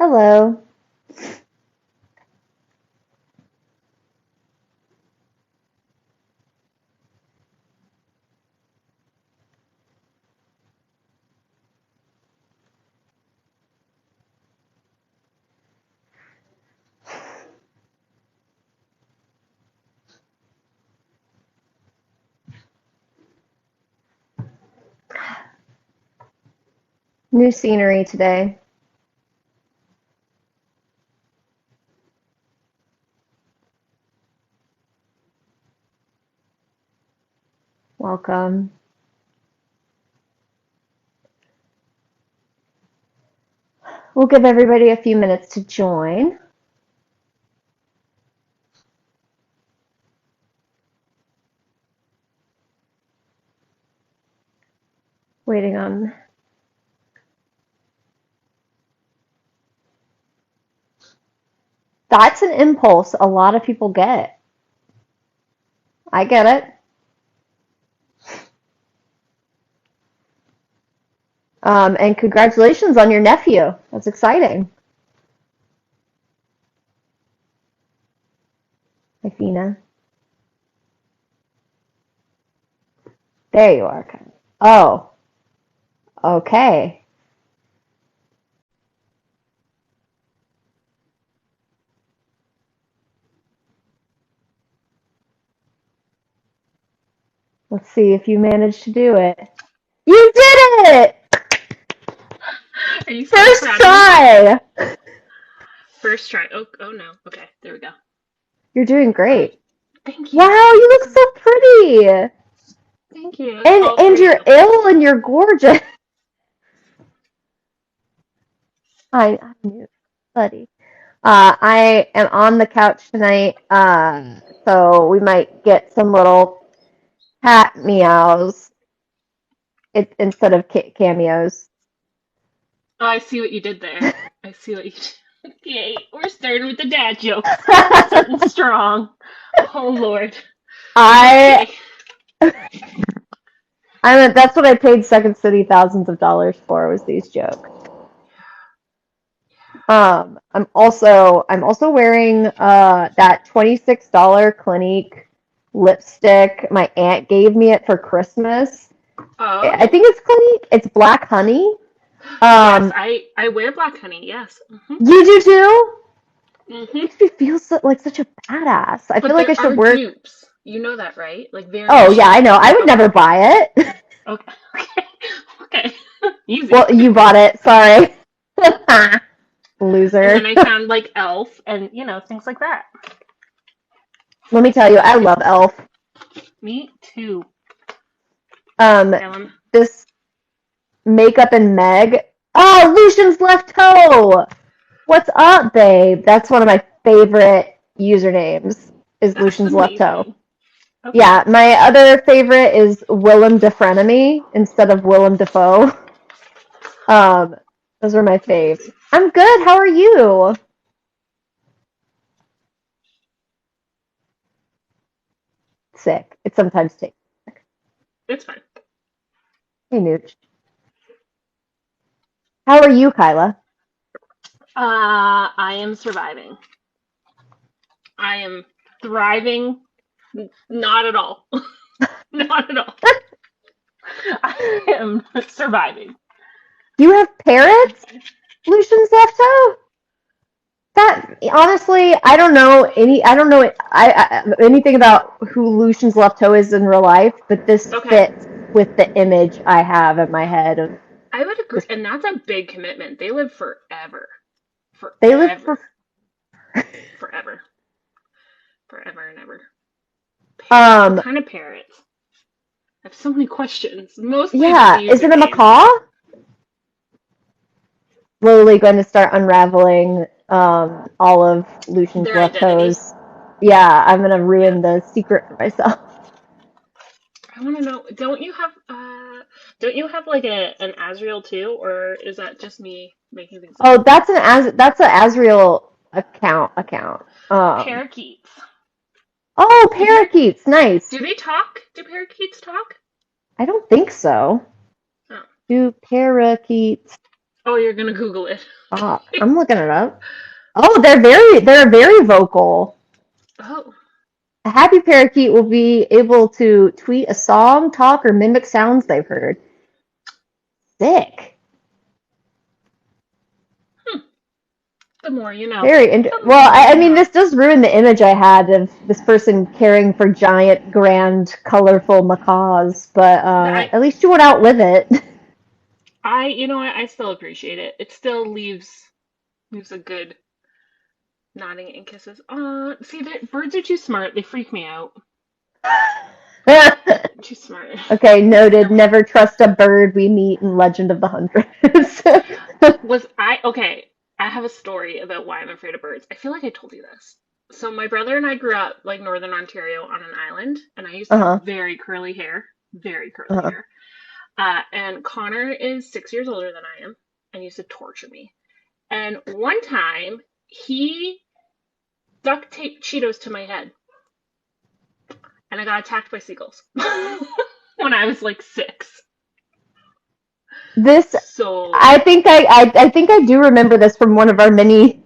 Hello. New scenery today. Welcome. We'll give everybody a few minutes to join. Waiting on. That's an impulse a lot of people get. I get it. And congratulations on your nephew. That's exciting. Hi, Fina. There you are. Oh, okay. Let's see if you managed to do it. You did it! Are you so First proud of me? try! First try. Oh no. Okay, there we go. You're doing great. Thank Wow, you. you look so pretty! Thank you. And All and three of you're them. ill and you're gorgeous. I knew, buddy. I am on the couch tonight, so we might get some little cat meows instead of cameos. Oh, I see what you did there. I see what you did. Okay, we're starting with the dad jokes. Starting strong. Oh Lord. I Okay. that's what I paid Second City thousands of dollars for was these jokes. I'm also wearing that $26 Clinique lipstick. My aunt gave me it for Christmas. I Oh. think it's Clinique. It's black honey. Yes, Um, I wear black honey. Yes. you do too? Mhm. Makes me feel like such a badass. I feel But like I there should are wear. dupes. You know that, right? Like Oh yeah, I variations know. of I it. would Okay. never buy it. Okay. Okay. Okay. Easy. Well, you bought it. Sorry, And then loser. I found like Elf and things like that. Let me tell you, I love Elf. Me too. Um, Ellen. this makeup and Meg. Oh, Lucian's left toe. What's up, babe? That's one of my favorite usernames. Is That's Lucian's left toe. amazing. Okay. Yeah, my other favorite is Willem de Frenemy instead of Willem Dafoe. Um, those are my faves. Amazing. I'm good. How are you? Sick. It sometimes takes. It's fine. Hey, Nooch. How are you, Kyla? I am surviving. I am thriving. Not at all. Not at all. I am surviving. Do you have parrots? Lucian's left toe? That honestly, I don't know any. I don't know anything about who Lucian's left toe is in real life, but this Okay. fits with the image I have in my head of I would agree. this. And that's a big commitment. They live forever. They live for. Forever. Forever. Forever and ever. Parrots. What Um, kind of parrots? I have so many questions. Mostly about the yeah, is it a usernames. macaw? Slowly going to start unraveling all of Lucian's Their left identity. toes. Yeah, I'm gonna Yeah. ruin the secret for myself. I want to know. Don't you have like an Azrael too, or is that just me making things up? Oh, that's an Azrael account. Parakeets. Oh, Do par parakeets, nice. do they talk? Do parakeets talk? I don't think so. Oh, Do parakeets Oh, you're gonna Google it. Fuck, I'm looking it up. Oh, they're very vocal. Oh, A happy parakeet will be able to tweet a song, talk, or mimic sounds they've heard. Sick. the more you know. Very The well. more I you mean, know. this does ruin the image I had of this person caring for giant, grand, colorful macaws. But I, at least you won't outlive it. you know what? I still appreciate it. It still leaves a good nodding and kisses. See, birds are too smart. They freak me out. Too smart. Okay, noted. They're Never trust a bird we meet in Legend of the Huntress. Was I okay? I have a story about why I'm afraid of birds. I feel like I told you this. So my brother and I grew up like Northern Ontario on an island, and I used to Uh-huh. have very curly Uh-huh. hair. And Connor is 6 years older than I am, and used to torture me. And one time, he duct taped Cheetos to my head, and I got attacked by seagulls when I was like 6. This, So I think I do remember this from one of our many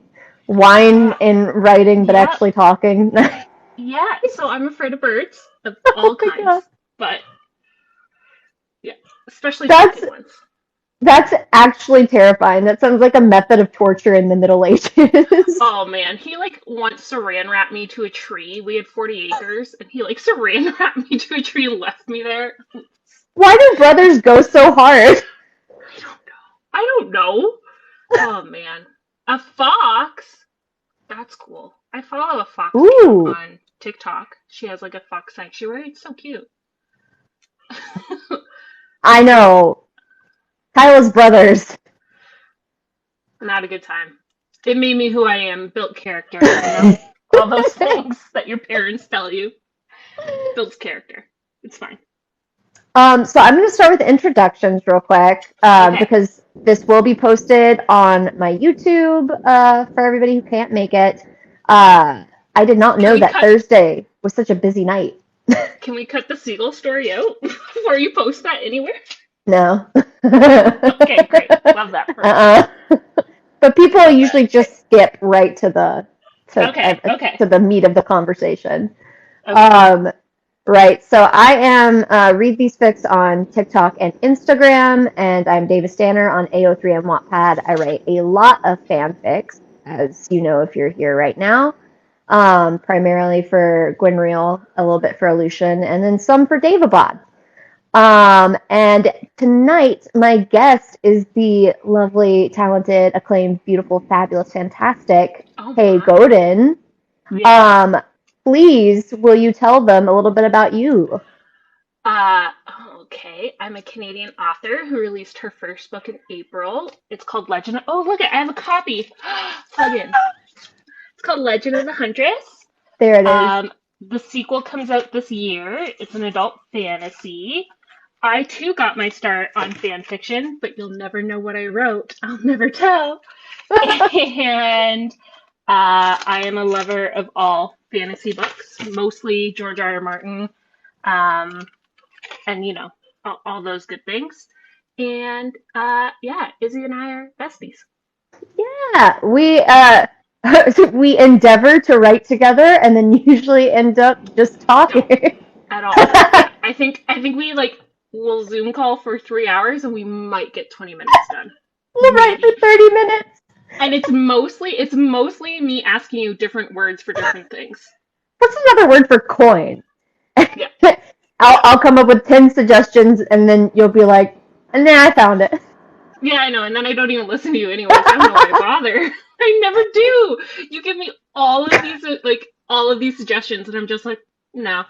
wine yeah, and writing, but yeah, actually talking. yeah. So I'm afraid of birds of Oh all my kinds, god. but yeah, especially That's talking ones. that's actually terrifying. That sounds like a method of torture in the Middle Ages. Oh man, he like once saran wrapped me to a tree. We had 40 acres, and he like saran wrapped me to a tree and left me there. Why do brothers go so hard? I don't know. I don't know. Oh man, a fox. That's cool. I follow a fox account Ooh, on TikTok. She has like a fox sanctuary. It's so cute. I know. Kyle's brothers. Not a good time. It made me who I am, built character, you know? All those things that your parents tell you builds character. It's fine. So I'm going to start with introductions real quick Okay. because this will be posted on my YouTube for everybody who can't make it. I did not Can know we that cut Thursday was such a busy night. can we cut the seagull story out before you post that anywhere? No. Okay, great. Love that. Perfect. uh-uh. But people usually just skip right to Okay, okay, the meat of the conversation. okay. Um, right. So I am Read These Fics on TikTok and Instagram, and I'm Davis Stanner on AO3 and Wattpad. I write a lot of fanfics, as you know if you're here right now. Primarily for Gwynreal, a little bit for Aleutian, and then some for Davabot. And tonight, my guest is the lovely, talented, acclaimed, beautiful, fabulous, fantastic Oh Hey my. Godin. Yes. Um, Please, will you tell them a little bit about you? Okay. I'm a Canadian author who released her first book in April. It's called Legend of, oh, look, I have a copy. Plug in. It's called Legend of the Huntress. There it is. Um, the sequel comes out this year. It's an adult fantasy. I too got my start on fan fiction, but you'll never know what I wrote. I'll never tell. And I am a lover of all fantasy books, mostly George R. R. Martin, um, and all those good things. And yeah, Izzy and I are besties Yeah, we endeavor to write together and then usually end up just don't talking. at all. Yeah, I think we like will Zoom call for 3 hours and we might get 20 minutes done, We'll write for maybe. 30 minutes. And it's mostly me asking you different words for different things. What's another word for coin? Yeah, yeah, I'll come up with 10 suggestions and then you'll be like, nah, I found it. yeah. I know. And then I don't even listen to you anyways. I don't know why I bother. I never do. You give me all of these suggestions, and I'm just like, no.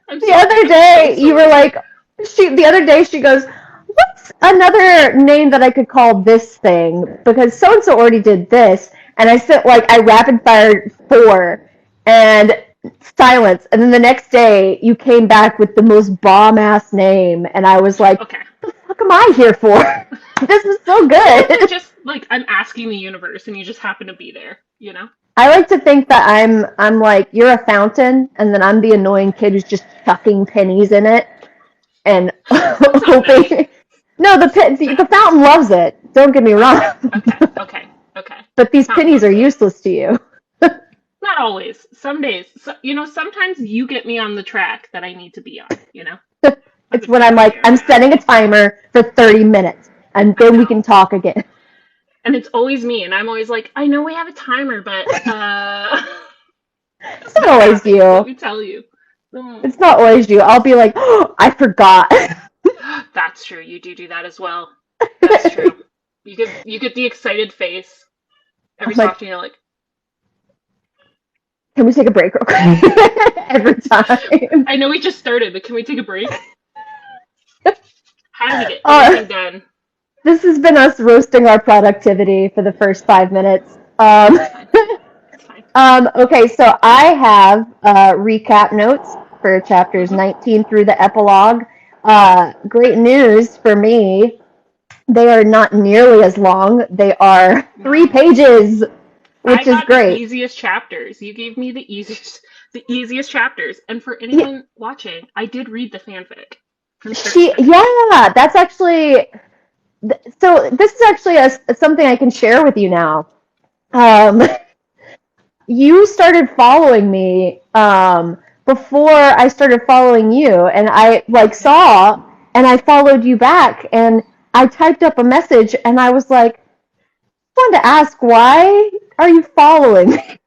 I'm The sorry. other I'm so day, you were sorry. like, the other day she goes, what's another name that I could call this thing? Because so and so already did this. And I said, like, I rapid fired four and silence. And then the next day, you came back with the most bomb ass name. And I was like, Okay. what the fuck am I here for? This is so Sometimes I'm good. just like I'm asking the universe, and you just happen to be there. You know? I like to think that I'm like, you're a fountain, and then I'm the annoying kid who's just chucking pennies in it and That's not nice. hoping. No, the fountain loves it. Don't get me wrong. Okay. But these Not pennies are mostly. useless to you. Not always. Some days. Sometimes you get me on the track that I need to be on. I'll It's just when be I'm like, clear. I'm setting a timer for 30 minutes, and I then we know. can talk again. And it's always me, and I'm always like, I know we have a timer, but It's not that always happens, let you. me tell you. Mm. It's not always you. I'll be like, oh, I forgot. That's true. You do that as well. That's true. You get the excited face I'm every so like, often. You're like, can we take a break real quick? Every time. I know we just started, but can we take a break? How do we get Uh, anything done? this has been us roasting our productivity for the first 5 minutes. That's fine. That's fine. Okay, so I have recap notes for chapters Hmm. 19 through the epilogue. Great news for me. They are not nearly as long. They are three No. pages, I which is got the great. easiest chapters. You gave me the easiest chapters. And for Yeah, anyone watching, I did read the fanfic from start to finish. yeah, that's actually, so this is actually something I can share with you now. Um, you started following me before I started following you, and I like Okay. saw, and I followed you back, and I typed up a message, and I was like, I wanted to ask, why are you following me?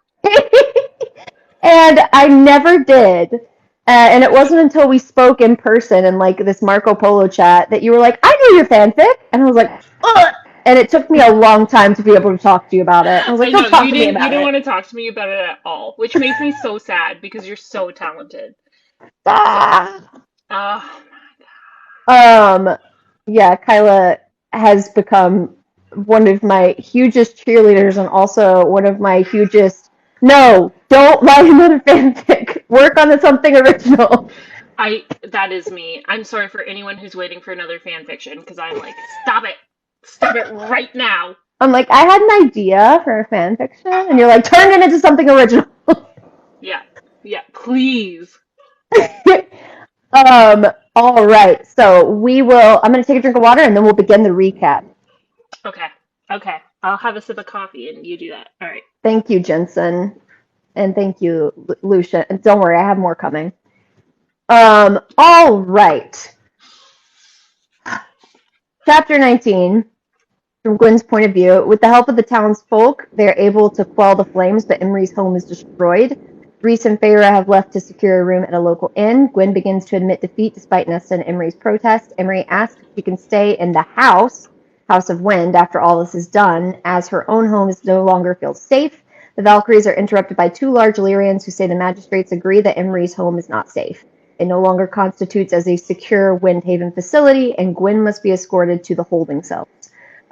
And I never did. And it wasn't until we spoke in person in like this Marco Polo chat that you were like, I knew your fanfic. And I was like, ugh. And it took me a long time to be able to talk to you about it. I was like, I don't know talk you to me didn't. You about didn't it. want to talk to me about it at all, which makes me so sad because you're so talented. So, Ah. uh, Um, yeah, Kyla has become one of my hugest cheerleaders and also one of my hugest. No, don't write another fanfic. Work on something original. I that is me. I'm sorry for anyone who's waiting for another fan fiction because I'm like, stop it right now. I'm like, I had an idea for a fan fiction, and you're like, turn it into something original. Yeah, yeah, please. um, all right, so we will. I'm going to take a drink of water, and then we'll begin the recap. Okay, okay. I'll have a sip of coffee and you do that. All right. Thank you, Jensen, and thank you, Lucia. And don't worry, I have more coming. All right. Chapter 19. From Gwyn's point of view, with the help of the townsfolk, they are able to quell the flames, but Imri's home is destroyed. Reese and Feyre have left to secure a room at a local inn. Gwyn begins to admit defeat despite Nesta and Imri's protest. Imri asks if she can stay in the House of Wind, after all this is done, as her own home is no longer feels safe. The Valkyries are interrupted by two large Illyrians who say the magistrates agree that Imri's home is not safe. It no longer constitutes as a secure Windhaven facility, and Gwyn must be escorted to the holding cells.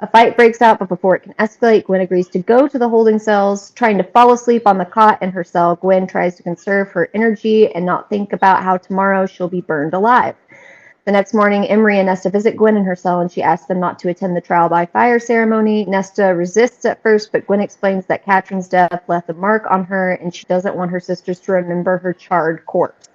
A fight breaks out, but before it can escalate, Gwen agrees to go to the holding cells. Trying to fall asleep on the cot in her cell, Gwen tries to conserve her energy and not think about how tomorrow she'll be burned alive. The next morning, Imri and Nesta visit Gwen in her cell, and she asks them not to attend the trial by fire ceremony. Nesta resists at first, but Gwen explains that Katrin's death left a mark on her, and she doesn't want her sisters to remember her charred corpse,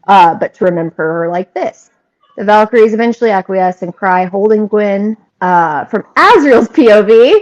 but to remember her like this. The Valkyries eventually acquiesce and cry, holding Gwen. From Asriel's POV,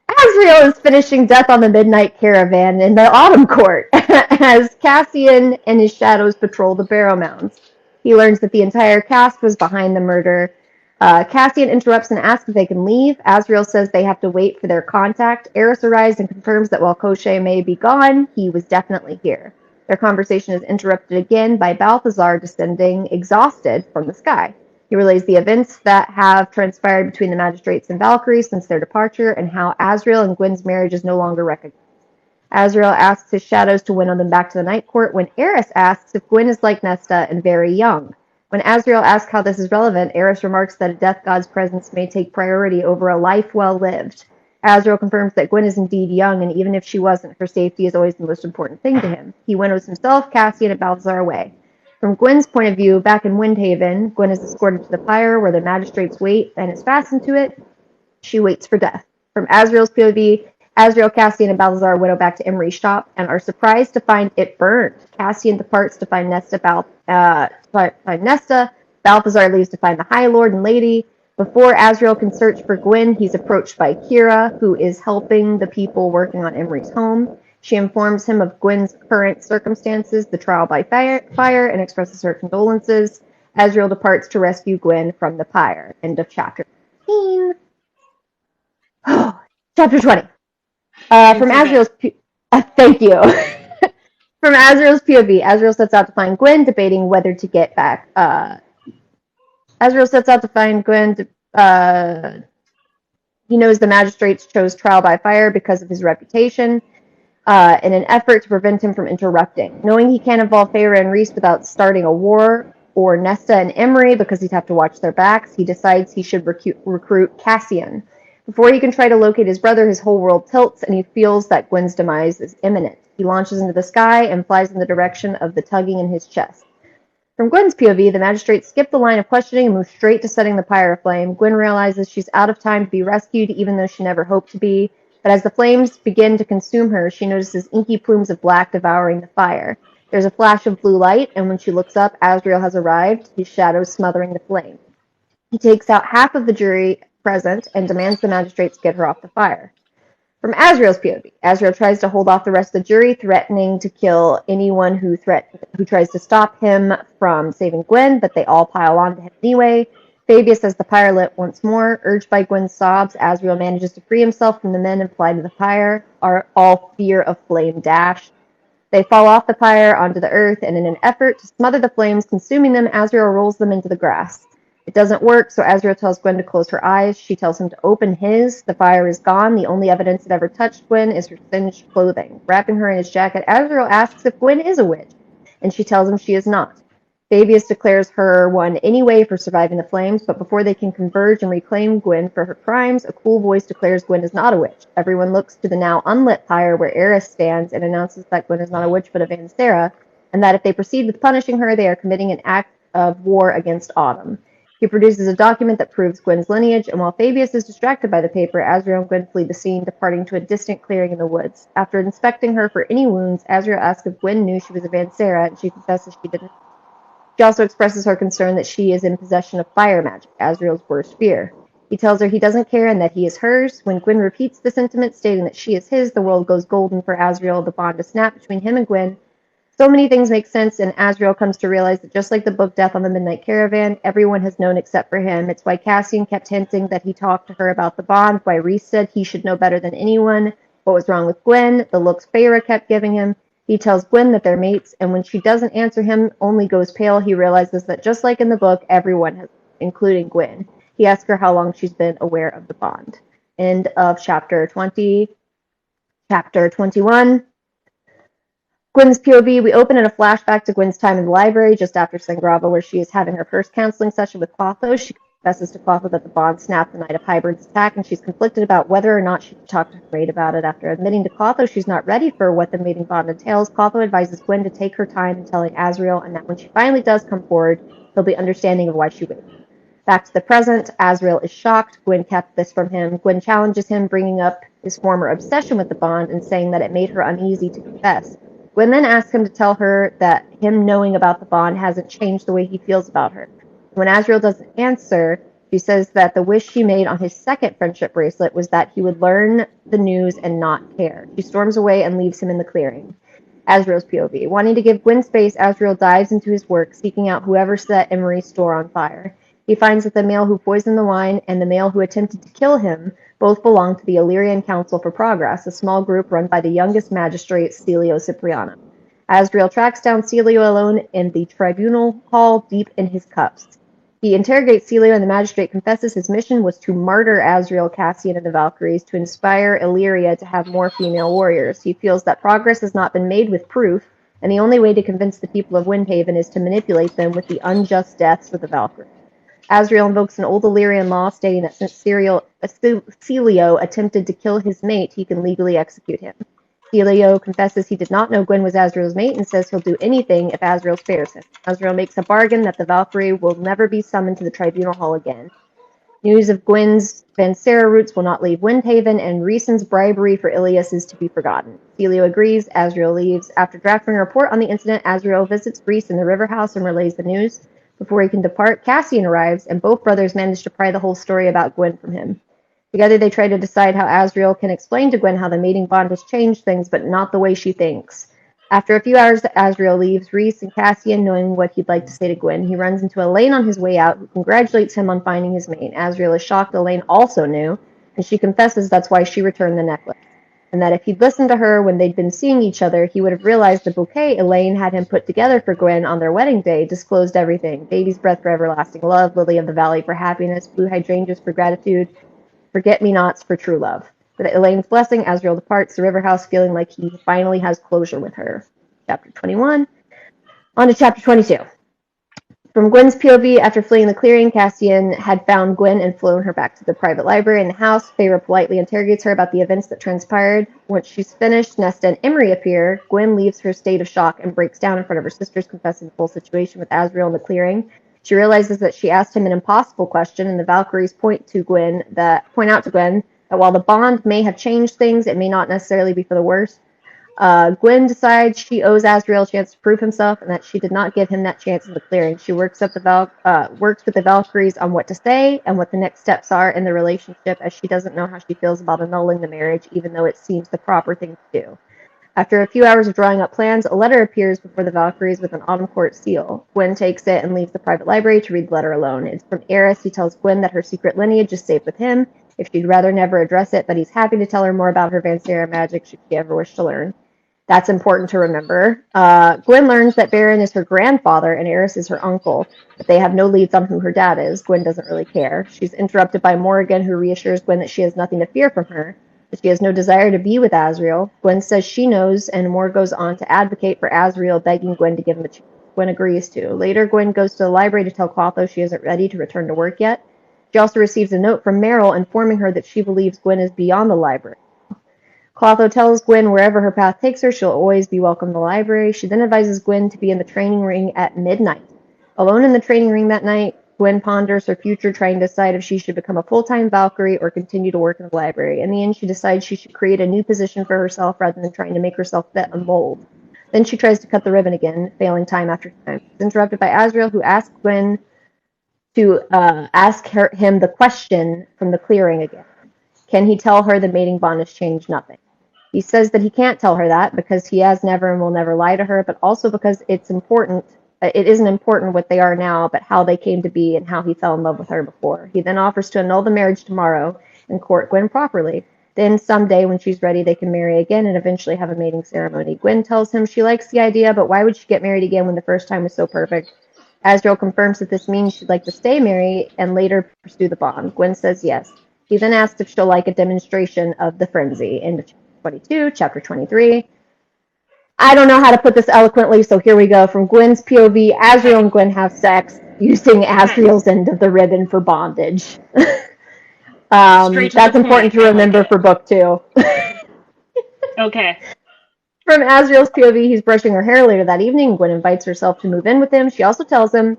Asriel is finishing Death on the Midnight Caravan in the Autumn Court as Cassian and his shadows patrol the Barrow Mounds. He learns that the entire cast was behind the murder. Cassian interrupts and asks if they can leave. Asriel says they have to wait for their contact. Eris arrives and confirms that while Koschei may be gone, he was definitely here. Their conversation is interrupted again by Balthazar descending, exhausted, from the sky. He relays the events that have transpired between the magistrates and Valkyrie since their departure, and how Asriel and Gwyn's marriage is no longer recognized. Asriel asks his shadows to winnow them back to the Night Court, when Eris asks if Gwyn is like Nesta and very young. When Asriel asks how this is relevant, Eris remarks that a death god's presence may take priority over a life well lived. Asriel confirms that Gwyn is indeed young, and even if she wasn't, her safety is always the most important thing to him. He winnows himself, Cassian, and Balthazar away. From Gwyn's point of view, back in Windhaven, Gwyn is escorted to the pyre where the magistrates wait and is fastened to it. She waits for death. From Asriel's POV, Asriel, Cassian, and Balthazar winnow back to Imri's shop and are surprised to find it burned. Cassian departs to find Nesta. Balthazar leaves to find the High Lord and Lady. Before Azrael can search for Gwyn, he's approached by Kira, who is helping the people working on Emery's home. She informs him of Gwyn's current circumstances, the trial by fire, and expresses her condolences. Azrael departs to rescue Gwyn from the pyre. End of chapter 19. Chapter 20. From Azrael's... thank you. From Azrael's POV, Azrael sets out to find Gwyn, debating whether to get back... Azrael sets out to find Gwyn. He knows the magistrates chose trial by fire because of his reputation, in an effort to prevent him from interrupting. Knowing he can't involve Feyre and Rhys without starting a war, or Nesta and Emery because he'd have to watch their backs, he decides he should recruit Cassian. Before he can try to locate his brother, his whole world tilts, and he feels that Gwyn's demise is imminent. He launches into the sky and flies in the direction of the tugging in his chest. From Gwyn's POV, the magistrates skip the line of questioning and move straight to setting the pyre aflame. Gwyn realizes she's out of time to be rescued, even though she never hoped to be. But as the flames begin to consume her, she notices inky plumes of black devouring the fire. There's a flash of blue light, and when she looks up, Azrael has arrived, his shadows smothering the flame. He takes out half of the jury present and demands the magistrates get her off the fire. From Azrael's POV, Azrael tries to hold off the rest of the jury, threatening to kill anyone who tries to stop him from saving Gwyn, but they all pile on to him anyway. Fabius has the pyre lit once more. Urged by Gwyn's sobs, Azrael manages to free himself from the men and fly to the pyre, all fear of flame dashed. They fall off the pyre onto the earth, and in an effort to smother the flames consuming them, Azrael rolls them into the grass. It doesn't work, so Azrael tells Gwyn to close her eyes. She tells him to open his. The fire is gone. The only evidence that ever touched Gwyn is her singed clothing. Wrapping her in his jacket, Azrael asks if Gwyn is a witch, and she tells him she is not. Fabius declares her one anyway for surviving the flames, but before they can converge and reclaim Gwyn for her crimes, a cool voice declares Gwyn is not a witch. Everyone looks to the now unlit pyre where Eris stands and announces that Gwyn is not a witch but a Vansera, and that if they proceed with punishing her, they are committing an act of war against Autumn. He produces a document that proves Gwyn's lineage, and while Fabius is distracted by the paper, Azrael and Gwyn flee the scene, departing to a distant clearing in the woods. After inspecting her for any wounds, Azrael asks if Gwyn knew she was a Vansera, and she confesses she didn't. She also expresses her concern that she is in possession of fire magic, Azrael's worst fear. He tells her he doesn't care and that he is hers. When Gwyn repeats the sentiment, stating that she is his, the world goes golden for Azrael, the bond is snapped between him and Gwyn. So many things make sense, and Azrael comes to realize that just like the book Death on the Midnight Caravan, everyone has known except for him. It's why Cassian kept hinting that he talked to her about the bond, why Rhys said he should know better than anyone what was wrong with Gwyn, the looks Feyre kept giving him. He tells Gwyn that they're mates, and when she doesn't answer him, only goes pale, he realizes that just like in the book, everyone has, including Gwyn. He asks her how long she's been aware of the bond. End of chapter 20. Chapter 21. Gwyn's POV, we open in a flashback to Gwyn's time in the library just after Sangrava, where she is having her first counseling session with Clotho. She confesses to Clotho that the bond snapped the night of Hybrid's attack, and she's conflicted about whether or not she should talk to her maid about it. After admitting to Clotho she's not ready for what the mating bond entails, Clotho advises Gwyn to take her time in telling Azrael, and that when she finally does come forward, he'll be understanding of why she waited. Back to the present, Azrael is shocked. Gwyn kept this from him. Gwyn challenges him, bringing up his former obsession with the bond and saying that it made her uneasy to confess. Gwyn then asks him to tell her that him knowing about the bond hasn't changed the way he feels about her. When Azrael doesn't answer, she says that the wish she made on his second friendship bracelet was that he would learn the news and not care. She storms away and leaves him in the clearing. Azrael's POV. Wanting to give Gwyn space, Azrael dives into his work, seeking out whoever set Emery's store on fire. He finds that the male who poisoned the wine and the male who attempted to kill him both belong to the Illyrian Council for Progress, a small group run by the youngest magistrate, Celio Cipriano. Azrael tracks down Celio alone in the tribunal hall, deep in his cups. He interrogates Celio, and the magistrate confesses his mission was to martyr Azrael, Cassian, and the Valkyries to inspire Illyria to have more female warriors. He feels that progress has not been made with proof, and the only way to convince the people of Windhaven is to manipulate them with the unjust deaths of the Valkyries. Azrael invokes an old Illyrian law stating that since Celio attempted to kill his mate, he can legally execute him. Celio confesses he did not know Gwyn was Azrael's mate and says he'll do anything if Azrael spares him. Azrael makes a bargain that the Valkyrie will never be summoned to the tribunal hall again. News of Gwyn's Vansera roots will not leave Windhaven, and Rhys's bribery for Ilias is to be forgotten. Celio agrees. Azrael leaves. After drafting a report on the incident, Azrael visits Rhys in the river house and relays the news. Before he can depart, Cassian arrives, and both brothers manage to pry the whole story about Gwen from him. Together they try to decide how Asriel can explain to Gwen how the mating bond has changed things, but not the way she thinks. After a few hours, Asriel leaves Reese and Cassian knowing what he'd like to say to Gwen. He runs into Elaine on his way out, who congratulates him on finding his mate. Asriel is shocked Elaine also knew, and she confesses that's why she returned the necklace, and that if he'd listened to her when they'd been seeing each other, he would have realized the bouquet Elaine had him put together for Gwen on their wedding day disclosed everything. Baby's breath for everlasting love, lily of the valley for happiness, blue hydrangeas for gratitude, forget-me-nots for true love. With Elaine's blessing, Asriel departs the river house feeling like he finally has closure with her. Chapter 21. On to chapter 22. From Gwen's POV, after fleeing the clearing, Cassian had found Gwen and flown her back to the private library in the house. Feyre politely interrogates her about the events that transpired. Once she's finished, Nesta and Emery appear. Gwen leaves her state of shock and breaks down in front of her sisters, confessing the full situation with Asriel in the clearing. She realizes that she asked him an impossible question, and the Valkyries point out to Gwen that while the bond may have changed things, it may not necessarily be for the worse. Gwen decides she owes Asriel a chance to prove himself, and that she did not give him that chance in the clearing. She works with the Valkyries on what to say and what the next steps are in the relationship, as she doesn't know how she feels about annulling the marriage, even though it seems the proper thing to do. After a few hours of drawing up plans, a letter appears before the Valkyries with an Autumn Court seal. Gwen takes it and leaves the private library to read the letter alone. It's from Eris. He tells Gwen that her secret lineage is safe with him, if she'd rather never address it, but he's happy to tell her more about her Vansera magic should she ever wish to learn. That's important to remember. Gwen learns that Baron is her grandfather and Eris is her uncle, but they have no leads on who her dad is. Gwen doesn't really care. She's interrupted by Morrigan, who reassures Gwen that she has nothing to fear from her, that she has no desire to be with Asriel. Gwen says she knows, and Moore goes on to advocate for Asriel, begging Gwen to give him a chance. Gwen agrees to. Later, Gwen goes to the library to tell Clotho she isn't ready to return to work yet. She also receives a note from Meryl informing her that she believes Gwen is beyond the library. Clotho tells Gwen wherever her path takes her, she'll always be welcome in the library. She then advises Gwen to be in the training ring at midnight. Alone in the training ring that night, Gwen ponders her future, trying to decide if she should become a full-time Valkyrie or continue to work in the library. In the end, she decides she should create a new position for herself rather than trying to make herself fit a mold. Then she tries to cut the ribbon again, failing time after time. She's interrupted by Asriel, who asks Gwen to ask him the question from the clearing again. Can he tell her the mating bond has changed nothing? He says that he can't tell her that because he has never and will never lie to her, but also because it's important. It isn't important what they are now, but how they came to be and how he fell in love with her before. He then offers to annul the marriage tomorrow and court Gwen properly. Then someday, when she's ready, they can marry again and eventually have a mating ceremony. Gwen tells him she likes the idea, but why would she get married again when the first time was so perfect? Asriel confirms that this means she'd like to stay married and later pursue the bond. Gwen says yes. He then asks if she'll like a demonstration of the frenzy. End of chapter 22, chapter 23. I don't know how to put this eloquently, so here we go. From Gwen's POV, Asriel and Gwen have sex using Asriel's end of the ribbon for bondage. That's important to remember for book 2. Okay. From Asriel's POV, he's brushing her hair later that evening. Gwen invites herself to move in with him. She also tells him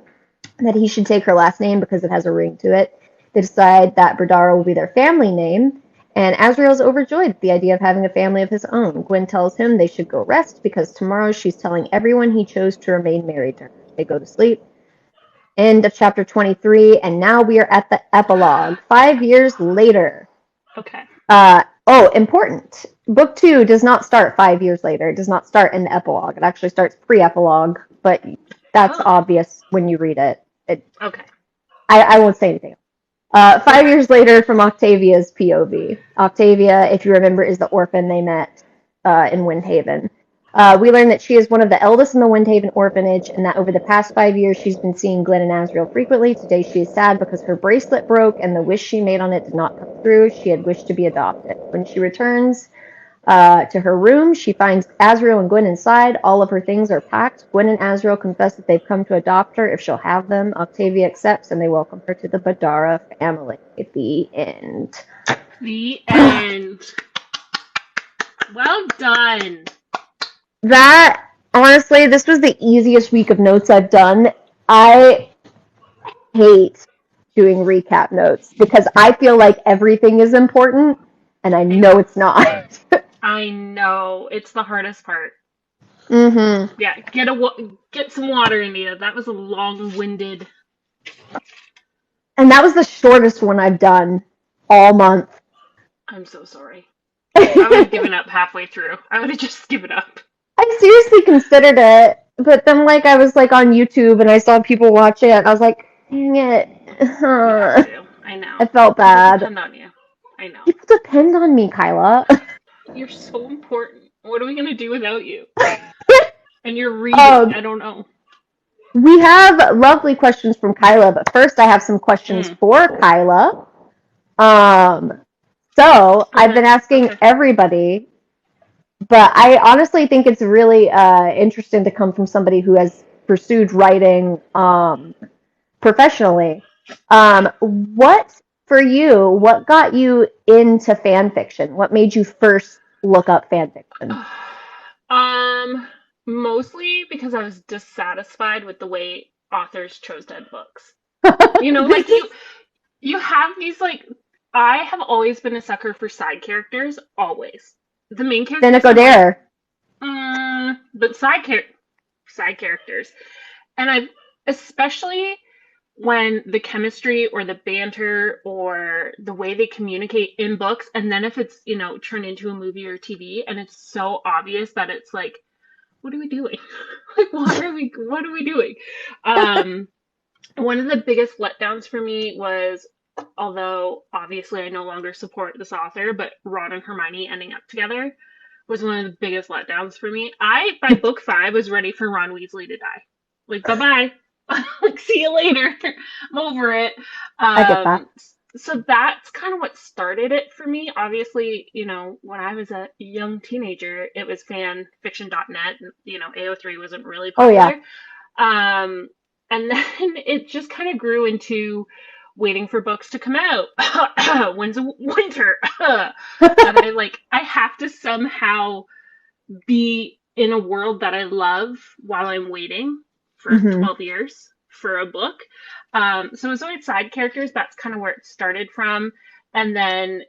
that he should take her last name because it has a ring to it. They decide that Berdara will be their family name, and Asriel's overjoyed at the idea of having a family of his own. Gwen tells him they should go rest because tomorrow she's telling everyone he chose to remain married to her. They go to sleep. End of chapter 23, and now we are at the epilogue. 5 years later. Okay. Important. Book 2 does not start 5 years later. It does not start in the epilogue. It actually starts pre-epilogue, but that's obvious when you read it. Okay. I won't say anything. 5 years later, from Octavia's POV. Octavia, if you remember, is the orphan they met in Windhaven. We learn that she is one of the eldest in the Windhaven orphanage, and that over the past 5 years she's been seeing Gwen and Asriel frequently. Today she is sad because her bracelet broke and the wish she made on it did not come through. She had wished to be adopted. When she returns to her room, she finds Asriel and Gwen inside. All of her things are packed. Gwen and Asriel confess that they've come to adopt her if she'll have them. Octavia accepts, and they welcome her to the Badara family. At the end. The end. Well done. That, honestly, this was the easiest week of notes I've done. I hate doing recap notes because I feel like everything is important, and I know it's not. I know. It's the hardest part. Mm-hmm. Yeah, get some water, Anita. That was a long-winded. And that was the shortest one I've done all month. I'm so sorry. I would have given up halfway through. I would have just given up. I seriously considered it, but then like I was like on YouTube and I saw people watch it and I was like, dang it. You have to. I I know. felt People bad. depend on you. I know. People depend on me, Kyla. You're so important. What are we gonna do without you? And you're reading. um, I don't know. we have lovely questions from Kyla, but first I have some questions Mm. for Kyla. Um, so I've Okay. been asking Okay. everybody, but I honestly think it's really interesting to come from somebody who has pursued writing professionally. What for you? What got you into fan fiction? What made you first look up fan fiction? Um, Mostly because I was dissatisfied with the way authors chose to end books. You know, This like is you have these like I have always been a sucker for side characters, always. The main characters Cynical I'm like, Dare. but side characters. And I especially when the chemistry or the banter or the way they communicate in books, and then if it's, turned into a movie or TV and it's so obvious that it's like, what are we doing? Like what are we doing? Um One of the biggest letdowns for me was, although obviously I no longer support this author, but Ron and Hermione ending up together was one of the biggest letdowns for me. By book five, was ready for Ron Weasley to die. Like, bye bye. Like, see you later. I'm over it. I get that. So that's kind of what started it for me. Obviously, when I was a young teenager, it was fanfiction.net. AO3 wasn't really Oh yeah. popular. Um, and then it just kind of grew into waiting for books to come out. When's winter? That I have to somehow be in a world that I love while I'm waiting for Hmm. 12 years for a book. So it's always side characters. That's kind of where it started from. And then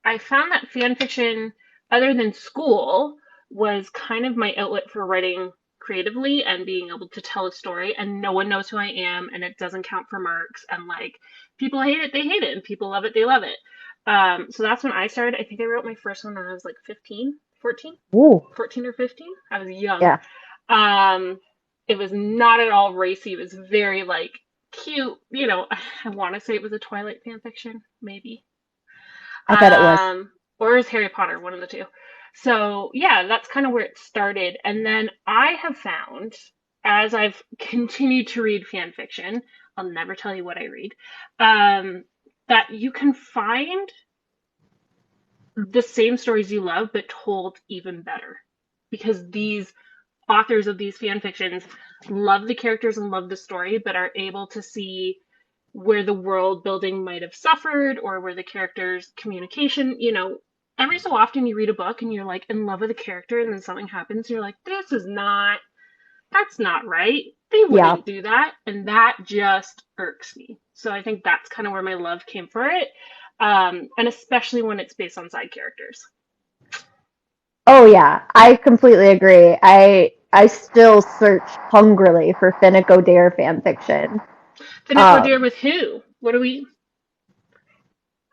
I found that fan fiction, other than school, was kind of my outlet for writing creatively and being able to tell a story. And no one knows who I am, and it doesn't count for marks. And like, people hate it, they hate it, and people love it, they love it. So that's when I started. I think I wrote my first one when I was like 15, 14, Ooh. 14 or 15. I was young. Yeah. Um, it was not at all racy. It was very like cute. I want to say it was a Twilight fan fiction, maybe. I bet it was. Or it was Harry Potter, one of the two. So yeah, that's kind of where it started. And then I have found, as I've continued to read fan fiction, I'll never tell you what I read, that you can find the same stories you love, but told even better. Because these authors of these fan fictions love the characters and love the story, but are able to see where the world building might have suffered or where the characters' communication, every so often you read a book and you're like in love with a character and then something happens and you're like, that's not right. They Yeah. wouldn't do that. And that just irks me. So I think that's kind of where my love came for it. And especially when it's based on side characters. Oh yeah. I completely agree. I still search hungrily for Finnick Odair fan fiction. Finnick Odair Um, with who? What do we?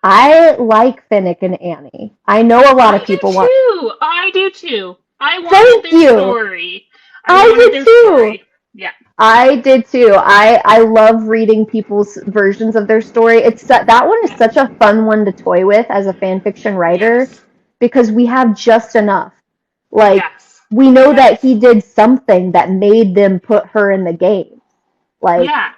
I like Finnick and Annie. I know a lot of I do people want. too. I do too. I wanted Thank their you. story. I I wanted did their too. story. Yeah. I did too. I love reading people's versions of their story. That one is such a fun one to toy with as a fan fiction writer Yes. because we have just enough. Like Yes. we know that Yes. he did something that made them put her in the game. Like, Yeah.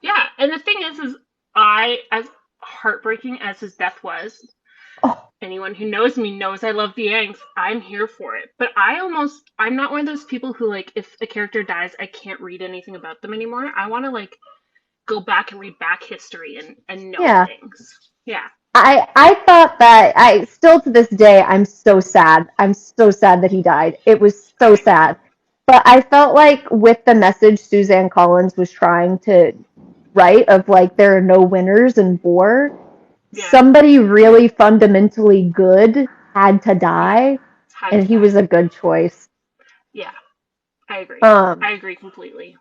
Yeah. And the thing is I, as heartbreaking as his death was, oh, anyone who knows me knows I love the angst. I'm here for it. But I'm not one of those people who, like, if a character dies, I can't read anything about them anymore. I want to, like, go back and read back history and know yeah. things. Yeah. I thought that I still to this day I'm so sad. I'm so sad that he died. It was so I sad. know. But I felt like with the message Suzanne Collins was trying to write of like there are no winners in war, Yeah. somebody really fundamentally good had to Yeah. die Had and to he die. was a good choice. Yeah. I agree. Um, I agree completely.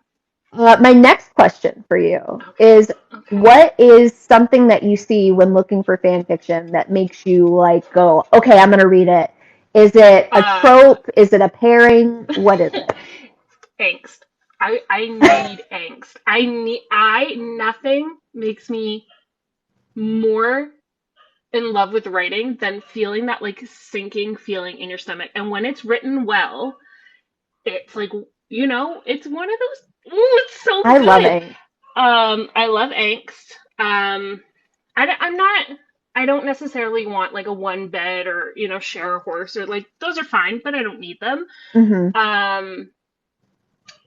my next question for you Okay. is, Okay. what is something that you see when looking for fan fiction that makes you like go, okay, I'm gonna read it? Is it a Uh, trope? Is it a pairing? What is it? angst. I need angst. I nothing makes me more in love with writing than feeling that like sinking feeling in your stomach. And when it's written well, it's like it's one of those. Ooh, it's so I love good. it. I love angst. I'm not. I don't necessarily want like a one bed or share a horse or like those are fine, but I don't need them. Hmm. Um,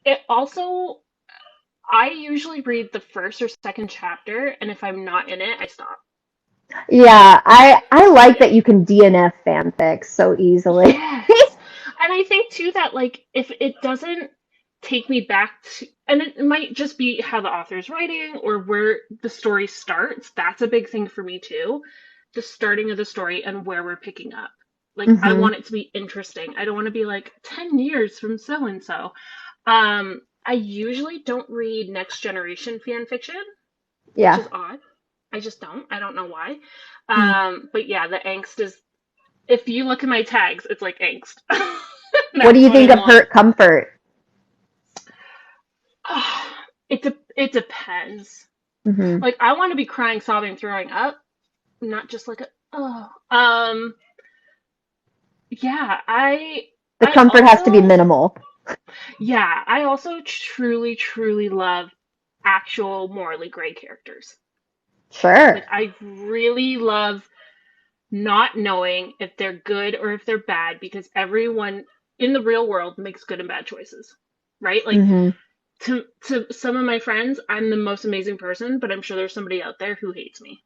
it also I usually read the first or second chapter, and if I'm not in it, I stop. Yeah, I like Yeah. that you can DNF fanfics so easily. Yes. And I think too that like if it doesn't take me back to, and it might just be how the author's writing or where the story starts, that's a big thing for me too. The starting of the story and where we're picking up. Like I Hmm. want it to be interesting. I don't want to be like 10 years from so and so. I usually don't read next generation fan fiction, which Yeah. is odd. I just don't. I don't know why. Mm. But yeah, the angst is if you look at my tags, it's like angst. What do That's you what I think of want. Hurt Comfort? It depends. Hmm. Like I want to be crying, sobbing, throwing up, not just like a oh. Yeah, The I comfort has to be also minimal. I also truly truly love actual morally gray characters. Sure. Like I really love not knowing if they're good or if they're bad because everyone in the real world makes good and bad choices. Right? Like Hmm. to some of my friends, I'm the most amazing person, but I'm sure there's somebody out there who hates me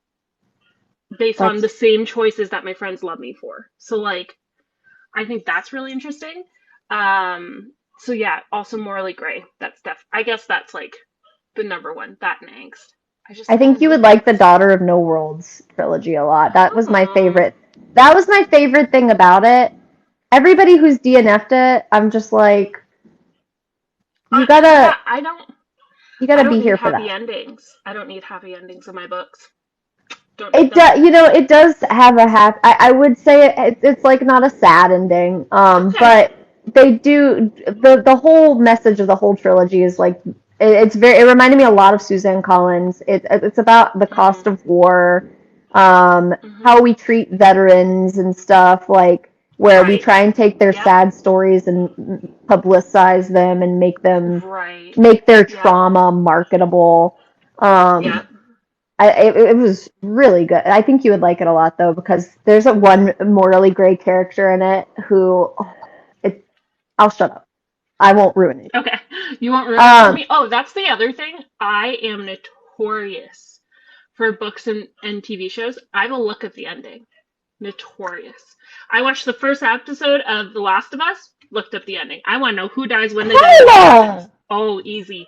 based on That's the same choices that my friends love me for. So like, I think that's really interesting. So yeah, also morally gray. That's I guess that's like the number one. That and angst. I I think you would love like the angst. Daughter of No Worlds trilogy a lot. That was my Oh, favorite. That was my favorite thing about it. Everybody who's DNF'd it, I'm just like, you yeah. gotta you I gotta don't be need here for happy that. endings. I don't need happy endings in my books. Don't need It them. does, it does have a I would say it's like not a sad ending, Okay. but they do the whole message of the whole trilogy is like it's very it reminded me a lot of Suzanne Collins. It's about the cost Mm, of war, hmm. how we treat veterans and stuff like where we Right. try and take their Yep. sad stories and publicize them and Right. make their Yep. trauma marketable. Yep. It was really good. I think you would like it a lot though because there's a one morally gray character in it who it. I'll shut up. I won't ruin it. Okay. You won't ruin it for Um, me? Oh, that's the other thing. I am notorious for books and TV shows. I will look at the ending. Notorious. I watched the first episode of The Last of Us, looked up the ending. I want to know who dies, when they die, what happens. Carla! Oh, easy.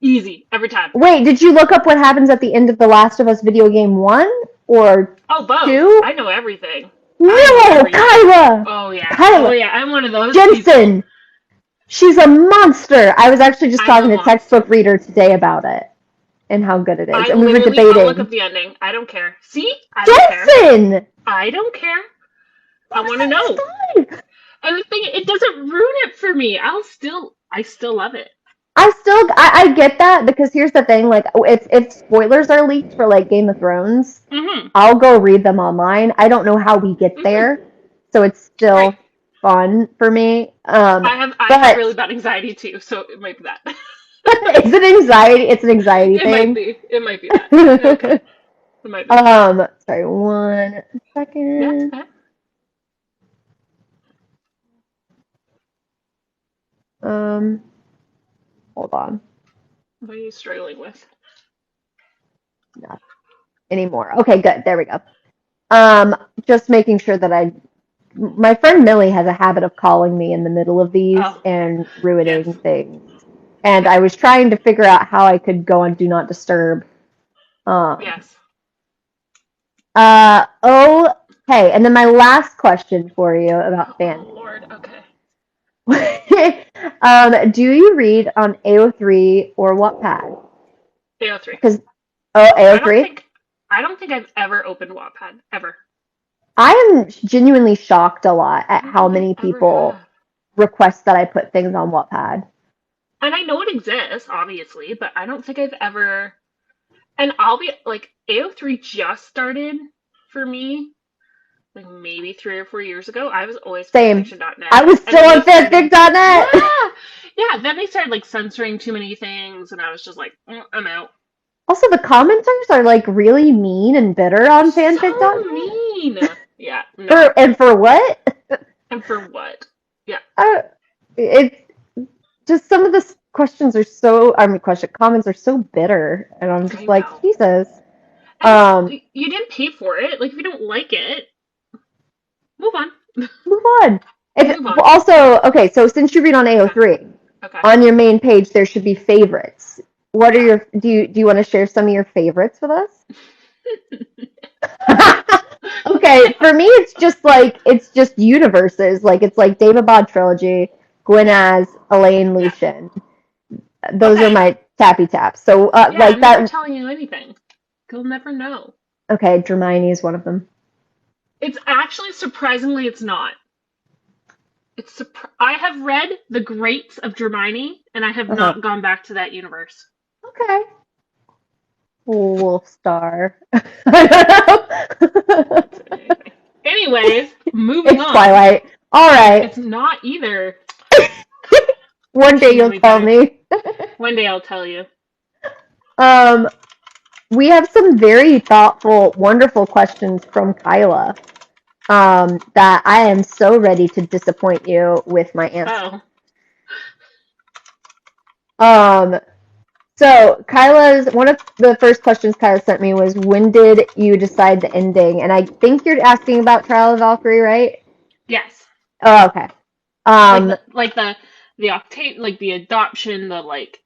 Easy. Every time. Wait, did you look up what happens at the end of The Last of Us video game one or Oh, both. two? I know everything. I know No, everything. Kyla! Oh, yeah. Oh, Kyla! yeah. I'm one of those people. Jensen! She's a monster! I was actually just I'm a talking to monster. Textbook Reader today about it and how good it is. I And we were literally, I'll look debating. up the ending. I don't care. See? I don't care. Jensen! I don't care. I What was want to that know. this time? And the thing, it doesn't ruin it for me. I still love it. I get that because here's the thing, like if spoilers are leaked for like Game of Thrones, Hmm. I'll go read them online. I don't know how we get Hmm. there, so it's Right. still fun for me. I have But really bad anxiety too, so it might be that. it's an anxiety. It's an anxiety It might thing. be. It might be that. Okay. It might be. Sorry, one Yeah. second. Okay. Um, hold on. What are you struggling with? Not anymore. Okay, good. There we go. Um, just making sure that my friend Millie has a habit of calling me in the middle of these Oh, and yes. ruining things. And Okay. I was trying to figure out how I could go on Do Not Disturb. Um, Yes. okay. And then my last question for you about Oh fan Lord. fiction. Okay. Do you read on AO3 or Wattpad? AO3. Because oh, I don't AO3. think I don't think I've ever opened Wattpad ever. I am genuinely shocked a lot I at don't how think I many ever people have. request that I put things on Wattpad. And I know it exists, obviously, but I don't think I've ever. And I'll be like, AO3 just started for me, like maybe 3 or 4 years ago. I was always Same. fanfiction.net, I was and still then on they started. fanfic.net. Yeah, yeah. Then they started like censoring too many things, and I was just like, I'm out. Also, the commenters are like really mean and bitter on So fanfic.net. mean. Yeah, no. For what? And for what? Yeah, Uh, it just some of the questions are so. I mean, comments are so bitter, and I'm I just like, know. Jesus. And Um, you didn't pay for it. Like, if you don't like it, move on. Move on. If Move on. also okay, so since you read on Okay. AO3, Okay. on your main page there should be favorites. What are Yeah. your do you want to share some of your favorites with us? Okay, for me it's just universes. Like it's like David Bod trilogy, Yeah. Gwenaz, Elaine, Yeah. Lucian. Those are Okay. my tappy taps. So Yeah, like I'm never that. telling you anything. You'll never know. Okay, Hermione is one of them. It's actually surprisingly, it's not. I have read The Greats of Hermione, and I have Uh-huh. not gone back to that universe. Okay. Wolf Star. I don't know. That's anything. Anyways, moving It's on. Twilight. All right. It's not either. One day Should know you'll me tell better. me. One day I'll tell you. Um, we have some very thoughtful, wonderful questions from Kyla. That I am so ready to disappoint you with my answer. Oh, Um, so Kyla's one of the first questions Kyla sent me was, when did you decide the ending? And I think you're asking about Trial of Valkyrie, right? yes. Oh, okay. Like Um, the octave, like the adoption, the like.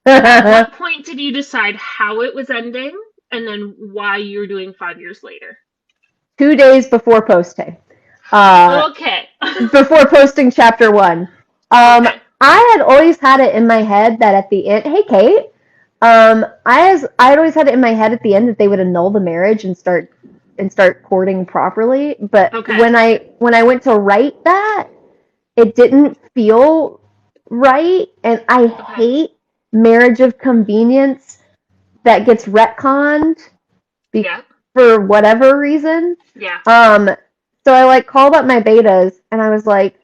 At what point did you decide how it was ending, and then why you were doing 5 years later? 2 days before posting. Uh, Okay. Before posting chapter one. Okay. I had always had it in my head that at the end, hey Kate, I had always had it in my head at the end that they would annul the marriage and start courting properly. But Okay. when I went to write that, it didn't feel right, and I Okay. hate marriage of convenience that gets retconned be- Yeah. for whatever reason. Yeah. Um, so I like called up my betas and I was like,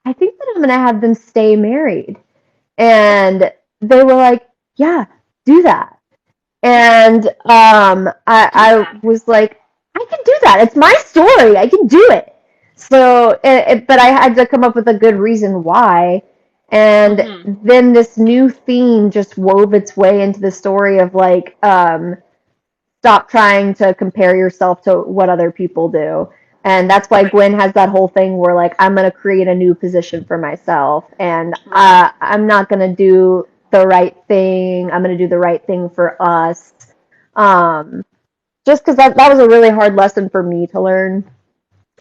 I think that I'm gonna have them stay married. Yeah. And they were like, yeah, do that. Yeah. And Do I that. was like, I can do that. It's my story. I can do it. So, but I had to come up with a good reason why. And Mm-hmm. then this new theme just wove its way into the story of like, stop trying to compare yourself to what other people do. And that's why Right. Gwen has that whole thing where like I'm gonna create a new position for myself, and Right. I'm not gonna do the right thing. I'm gonna do the right thing for us. Um, just because that was a really hard lesson for me to learn,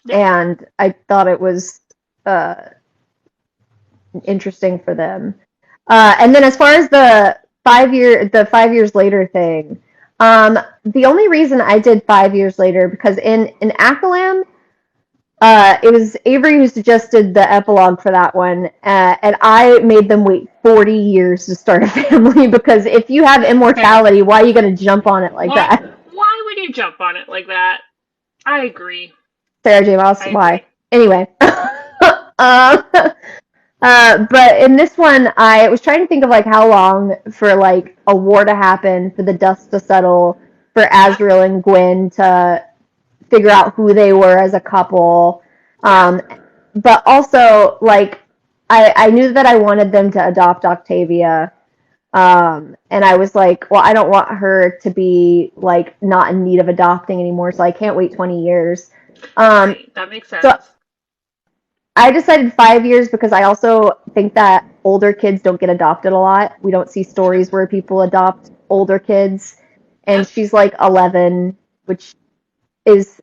Yeah. and I thought it was uh, interesting for them. And then as far as the 5 years later thing, the only reason I did 5 years later because in Akalam, it was Avery who suggested the epilogue for that one, and I made them wait 40 years to start a family because if you have Fair. immortality, why are you going to jump on it like Why? that? Why would you jump on it like that? I agree. Sarah J. Maas, I why? agree. Anyway. um, but in this one, I was trying to think of like how long for like a war to happen, for the dust to settle, for Yeah. Azriel and Gwen to figure out who they were as a couple. Yeah. But also, like, I knew that I wanted them to adopt Octavia. And I was like, well, I don't want her to be like not in need of adopting anymore, so I can't wait 20 years. Um, Right. That makes so sense. I decided 5 years because I also think that older kids don't get adopted a lot. We don't see True. stories where people adopt older kids. And Yep. she's like 11, which is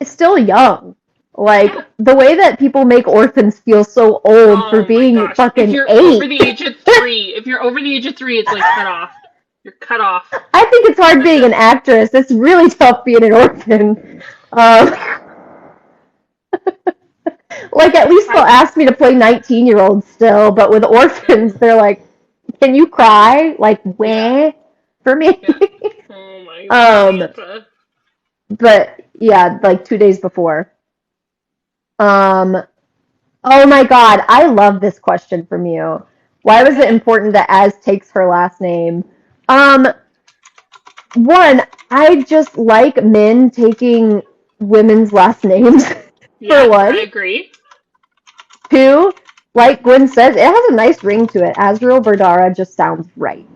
still young. Like, Yeah. the way that people make orphans feel so old for Oh my being gosh. If fucking you're over 8. the age of 3, if you're over the age of 3, it's like cut off. You're cut off. I think it's hard That's being an it. actress. It's really tough being an orphan. Um, like, at least they'll I ask me to play 19-year-olds still, but with orphans, they're like, can you cry? Like, yeah. wah, for me. Yeah. Oh my um, Samantha. but yeah, like 2 days before. Um, oh my God, I love this question from you. Why was it Okay. important that Az takes her last name? Um, One, I just like men taking women's last names, for Yeah, I one. agree. Two, like Gwen says, it has a nice ring to it. Azrael Berdara just sounds right.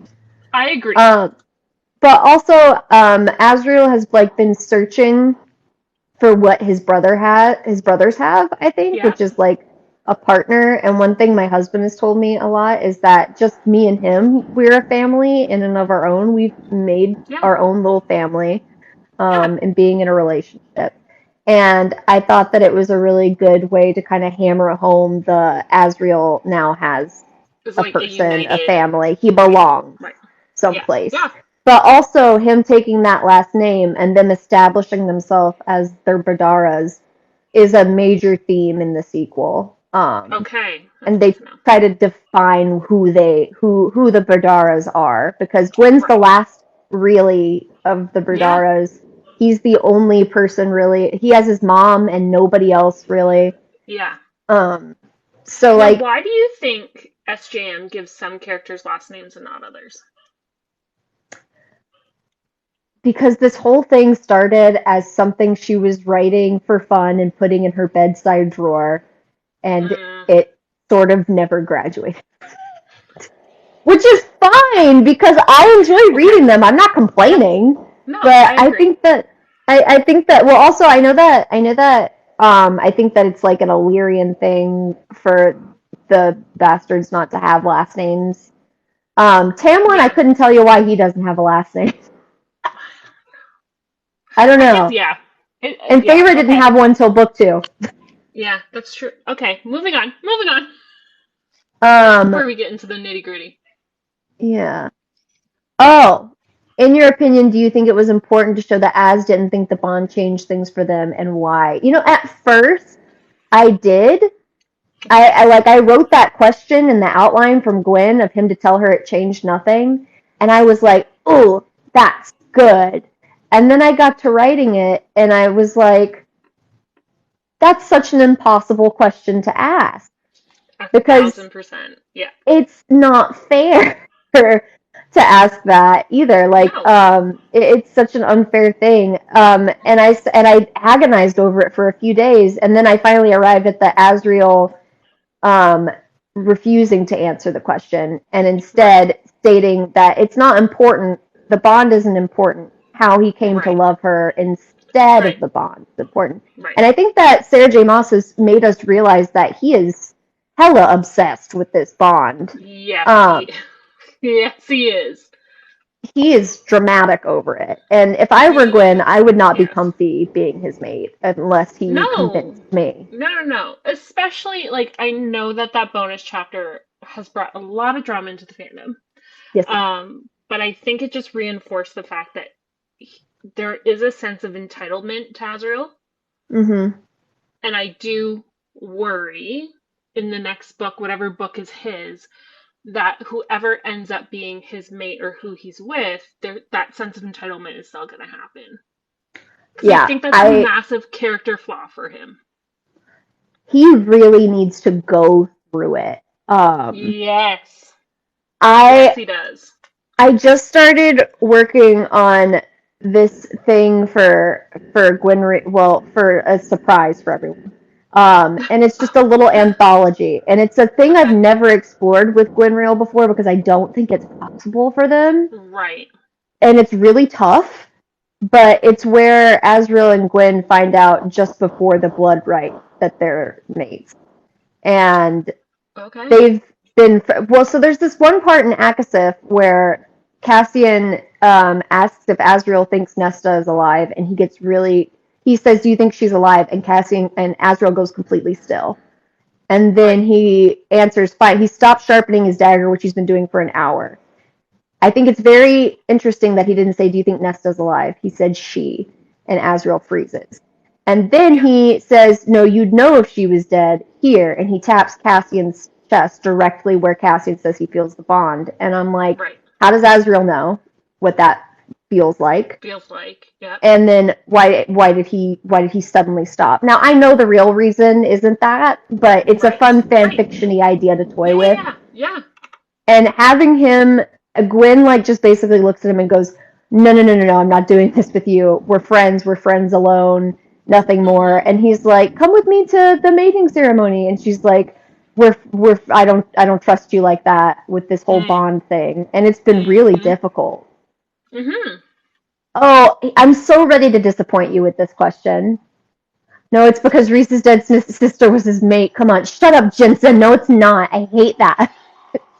I agree. Um, but also, Azrael has like been searching for what his brothers have, I think, Yeah. which is like a partner. And one thing my husband has told me a lot is that just me and him, we're a family in and of our own. We've made Yeah. our own little family, Yeah. and being in a relationship. And I thought that it was a really good way to kind of hammer home the Azrael now has It's a like a person, a united. family. He Right. belongs Right. Yeah. someplace. Yeah. But also him taking that last name and them establishing themselves as their Badaras is a major theme in the sequel. Okay. That's And good they to know. try to define who the Badaras are, because Gwen's the Right. last really of the Yeah. Badaras. He's the only person really. He has his mom and nobody else really. Yeah. Um, so Now, like why do you think SJM gives some characters last names and not others? because this whole thing started as something she was writing for fun and putting in her bedside drawer, and Mm, it sort of never graduated. Which is fine because I enjoy okay. reading them. I'm not Yeah. complaining, No, but I agree. I think that well also I know that I think that it's like an Illyrian thing for the bastards not to have last names. Tamlin, I Yeah. couldn't tell you why he doesn't have a last name. I don't I guess, know. yeah. And Yeah. Feyre didn't Okay. have one till book 2. Yeah, that's true. Okay. Moving on. Moving on. Um, Before we get into the nitty gritty. yeah. Oh, in your opinion, do you think it was important to show that Az didn't think the bond changed things for them and why? You know, at first I did. I wrote that question in the outline from Gwen of him to tell her it changed nothing, and I was like, "Oh, that's good." And then I got to writing it, and I was like, "That's such an impossible question to ask A because 1000%. Yeah. it's not fair to ask that either. Like, No. it's such an unfair thing. And I agonized over it for a few days, and then I finally arrived at the Azrael um, refusing to answer the question and Right. instead stating that it's not important. The bond isn't important. How he came to Right. love her instead Right. of the bond is important. Right. And I think that Sarah J. Maas has made us realize that he is hella obsessed with this bond. Yes, Um, he yes, he is. he is dramatic over it. And if I were Gwen, He I would not be yes. comfy being his mate unless he No. convinced me. No, no, no. Especially like I know that that bonus chapter has brought a lot of drama into the fandom. Yes. But I think it just reinforced the fact that there is a sense of entitlement to Azrael, Mm-hmm. and I do worry in the next book, whatever book is his, that whoever ends up being his mate or who he's with, that sense of entitlement is still going to happen. Because I Yeah, think that's a I massive character flaw for him. he really needs to go through it. Yes. Yes, I he does. I just started working on this thing for well, for a surprise for everyone. And it's just a little anthology, and it's a thing I've Okay. never explored with Gwynreal before because I don't think it's possible for them, Right. and it's really tough. But it's where Azrael and Gwen find out just before the blood rite that they're mates, and Okay. they've been well. So there's this one part in Akasif where Cassian asks if Azrael thinks Nesta is alive, and he says, "Do you think she's alive?" And Cassian and Azrael goes completely still. And then Right. he answers, "Fine." He stops sharpening his dagger, which he's been doing for an hour. I think it's very interesting that he didn't say, "Do you think Nesta's alive?" He said, "She." And Azrael freezes. And then Yeah. he says, "No, you'd know if she was dead here." And he taps Cassian's chest directly where Cassian says he feels the bond. And I'm like, Right. how does Azrael know what that feels like? Feels like. Yep. And then why did he suddenly stop? Now I know the real reason isn't that, but it's a Right. fun fan Right. fiction-y idea to toy Yeah. with. Yeah. Yeah. And having him, Gwen like just basically looks at him and goes, "No, no, no, no, no, I'm not doing this with you. We're friends alone, nothing more." Mhm. And he's like, "Come with me to the mating ceremony." And she's like, I don't trust you like that with this whole Mm. bond thing." And it's been really Mhm. difficult. Mhm. Oh, I'm so ready to disappoint you with this question. No, it's because Reese's dead sister was his mate. Come on, shut up, Jensen. No, it's not. I hate that.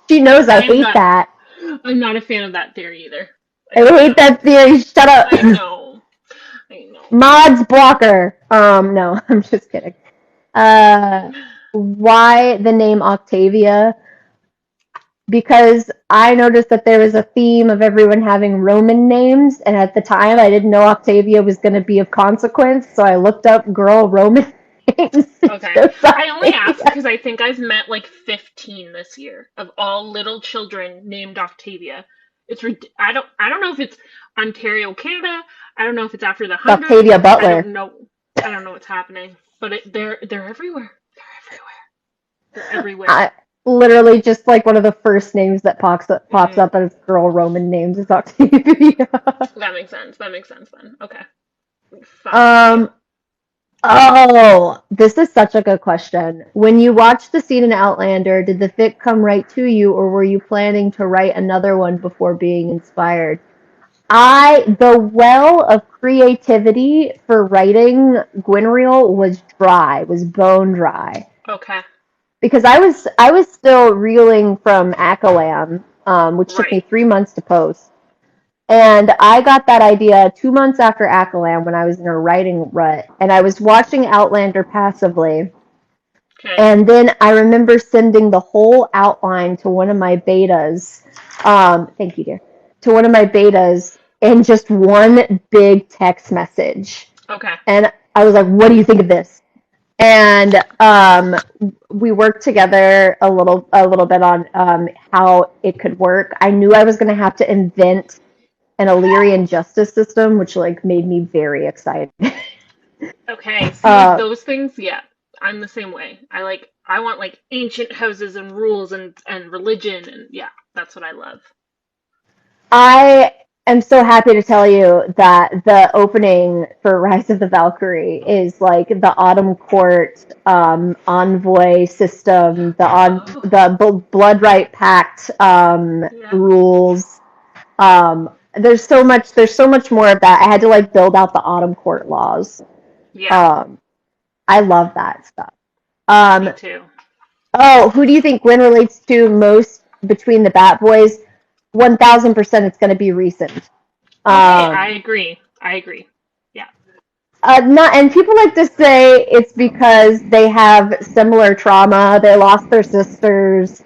She knows I I'm hate not. that. I'm not a fan of that theory either. I I don't hate know. that theory. Shut up. I know. I know. Mods blocker. No, I'm just kidding. Uh, why the name Octavia? Because I noticed that there was a theme of everyone having Roman names, and at the time I didn't know Octavia was going to be of consequence, so I looked up girl Roman names. Okay. So I only asked Octavia. because I think I've met like 15 this year of all little children named Octavia. I don't know if it's Ontario, Canada. I don't know if it's after the hundred. Octavia I don't Butler. know. I don't know what's happening. But they're everywhere. They're everywhere. They're everywhere. I literally just like one of the first names that pops Mm, up as girl Roman names is Octavia. that makes sense. That makes sense then. Okay. Fun. um, Oh, this is such a good question. When you watched the scene in Outlander, did the fic come right to you, or were you planning to write another one before being inspired? The well of creativity for writing Gwynreel was dry, was bone dry. Okay. Because I was still reeling from Akalam, which took me Right. 3 months to post. And I got that idea 2 months after Akalam when I was in a writing rut, and I was watching Outlander passively. Okay. And then I remember sending the whole outline to one of my betas. Thank you, dear. To one of my betas in just one big text message. Okay. And I was like, "What do you think of this?" And we worked together a little bit on how it could work. I knew I was going to have to invent an Illyrian justice system, which like made me very excited. Okay, see uh, those things? Yeah, I'm the same way. I want like ancient houses and rules and religion and yeah, that's what I love. I am so happy to tell you that the opening for Rise of the Valkyrie is like the Autumn Court envoy system, Oh, the Blood Right Pact yeah, rules. There's so much more of that. I had to like build out the Autumn Court laws. yeah, Um, I love that stuff. me Um, too. oh, who do you think Gwen relates to most between the Bat Boys? 1000% it's going to be recent. Okay, I Um, agree. I agree. Yeah, not, and people like to say it's because they have similar trauma. They lost their sisters.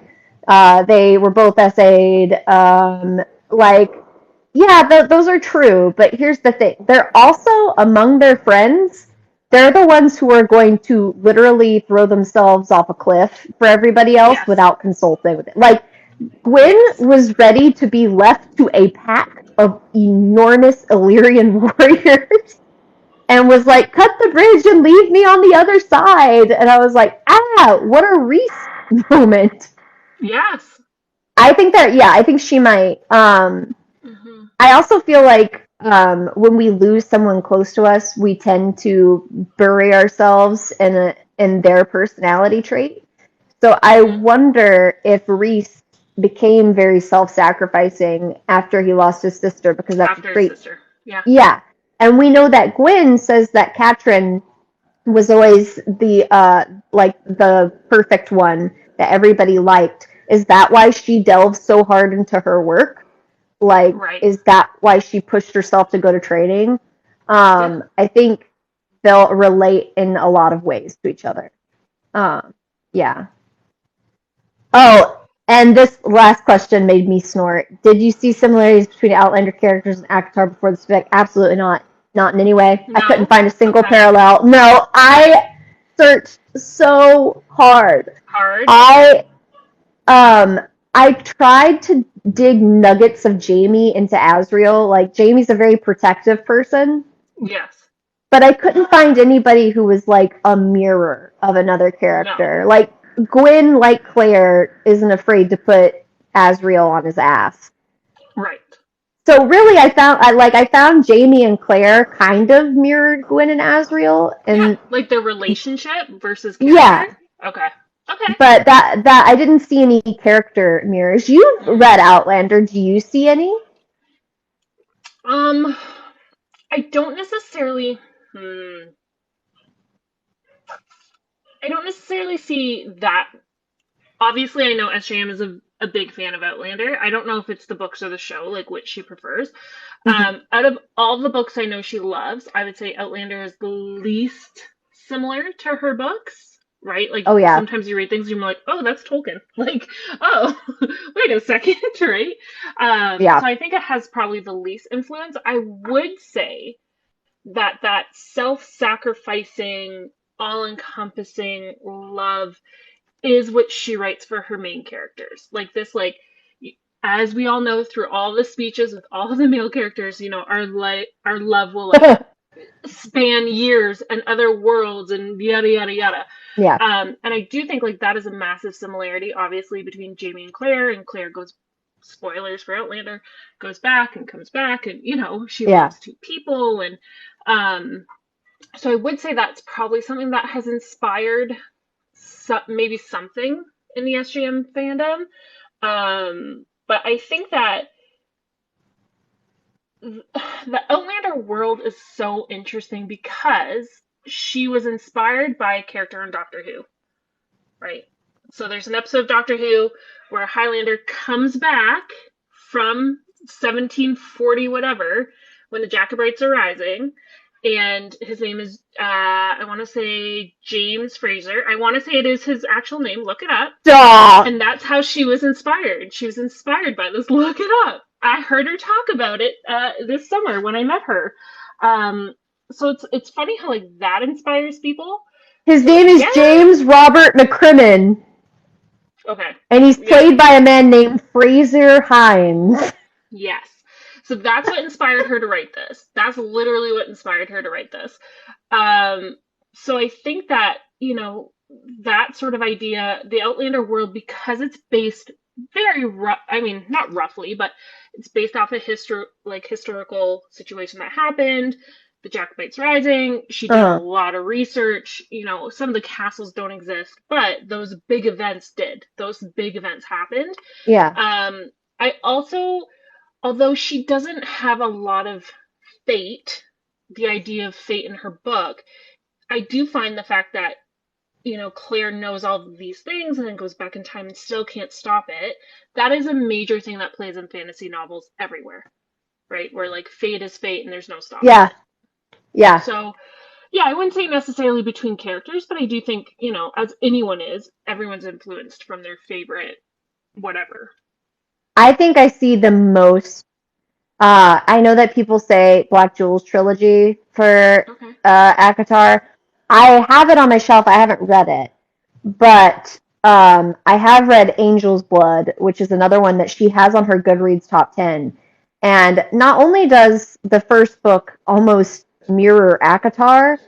They were both SA'd. Like, yeah, those are true. But here's the thing: they're also among their friends. They're the ones who are going to literally throw themselves off a cliff for everybody else yes, without consulting with it. Like, Gwyn yes, was ready to be left to a pack of enormous Illyrian warriors and was like, "Cut the bridge and leave me on the other side." And I was like, what a Reese moment. yes. I think she might. Hmm. I also feel like when we lose someone close to us, we tend to bury ourselves in their personality trait. So I Hmm. wonder if Reese became very self-sacrificing after he lost his sister because that's a After his trait. sister. Yeah, Yeah, and we know that Gwen says that Katrin was always the like the perfect one that everybody liked. Is that why she delves so hard into her work? Like, right. is that why she pushed herself to go to training? Yeah. I think they'll relate in a lot of ways to each other. Yeah. Oh, and this last question made me snort. Did you see similarities between Outlander characters and Akatar before the spec? Absolutely not. Not in any way. I couldn't No? find a single Okay. parallel. No, I searched so hard. Hard? Okay. I um I tried to dig nuggets of Jamie into Asriel. Like Jamie's a very protective person, Yes. but I couldn't find anybody who was like a mirror of another No. character. Like Gwyn, like Claire, isn't afraid to put Asriel on his ass. Right. So really, I found Jamie and Claire kind of mirrored Gwyn and Asriel, Yeah. and Like their relationship versus yeah, character? Okay. Okay. but that I didn't see any character mirrors. You Mm. read Outlander. Do you see any? Um, I don't necessarily. Hmm. I don't necessarily see that. Obviously, I know SJM is a big fan of Outlander. I don't know if it's the books or the show, like which she prefers. Mm-hmm. Out of all the books I know she loves, I would say Outlander is the least similar to her books, right? Like Oh yeah. sometimes you read things and you're like, oh, that's Tolkien. Like, oh, wait a second, right? Yeah. So I think it has probably the least influence. I would say that self-sacrificing, all-encompassing love is what she writes for her main characters. Like this, like as we all know through all the speeches with all the male characters, our love will like span years and other worlds and yada yada yada. Yeah. And I do think like that is a massive similarity, obviously, between Jamie and Claire goes spoilers for Outlander, goes back and comes back, and she Yeah. loves two people, and so I would say that's probably something that has inspired maybe something in the SGM fandom. But I think that the Outlander world is so interesting because she was inspired by a character in Doctor Who, right? So there's an episode of Doctor Who where a Highlander comes back from 1740 whatever when the Jacobites are rising, and his name is I want to say James Fraser. I want to say it is his actual name. Look it up. Stop. And that's how she was inspired. She was inspired by this. Look it up. I heard her talk about it this summer when I met her. So it's funny how like that inspires people. His So name is yeah. James Robert McCrimmon, Okay. and he's Yeah. played by a man named Fraser Hines. Yes. So that's what inspired her to write this. That's literally what inspired her to write this. So I think that, that sort of idea, the Outlander world, because it's based very rough, I mean, not roughly, but it's based off a historical situation that happened. The Jacobites Rising. She did a lot of research. Some of the castles don't exist, but those big events did. Those big events happened. Yeah. I also, although she doesn't have a lot of fate, the idea of fate in her book, I do find the fact that, Claire knows all of these things and then goes back in time and still can't stop it. That is a major thing that plays in fantasy novels everywhere, right? Where like fate is fate and there's no stopping Yeah. it. Yeah. So, yeah, I wouldn't say necessarily between characters, but I do think, as anyone is, everyone's influenced from their favorite whatever. I think I see the most. I know that people say Black Jewels trilogy for Okay. Akatar. I have it on my shelf. I haven't read it, but I have read Angel's Blood, which is another one that she has on her Goodreads top 10. And not only does the first book almost mirror Akatar,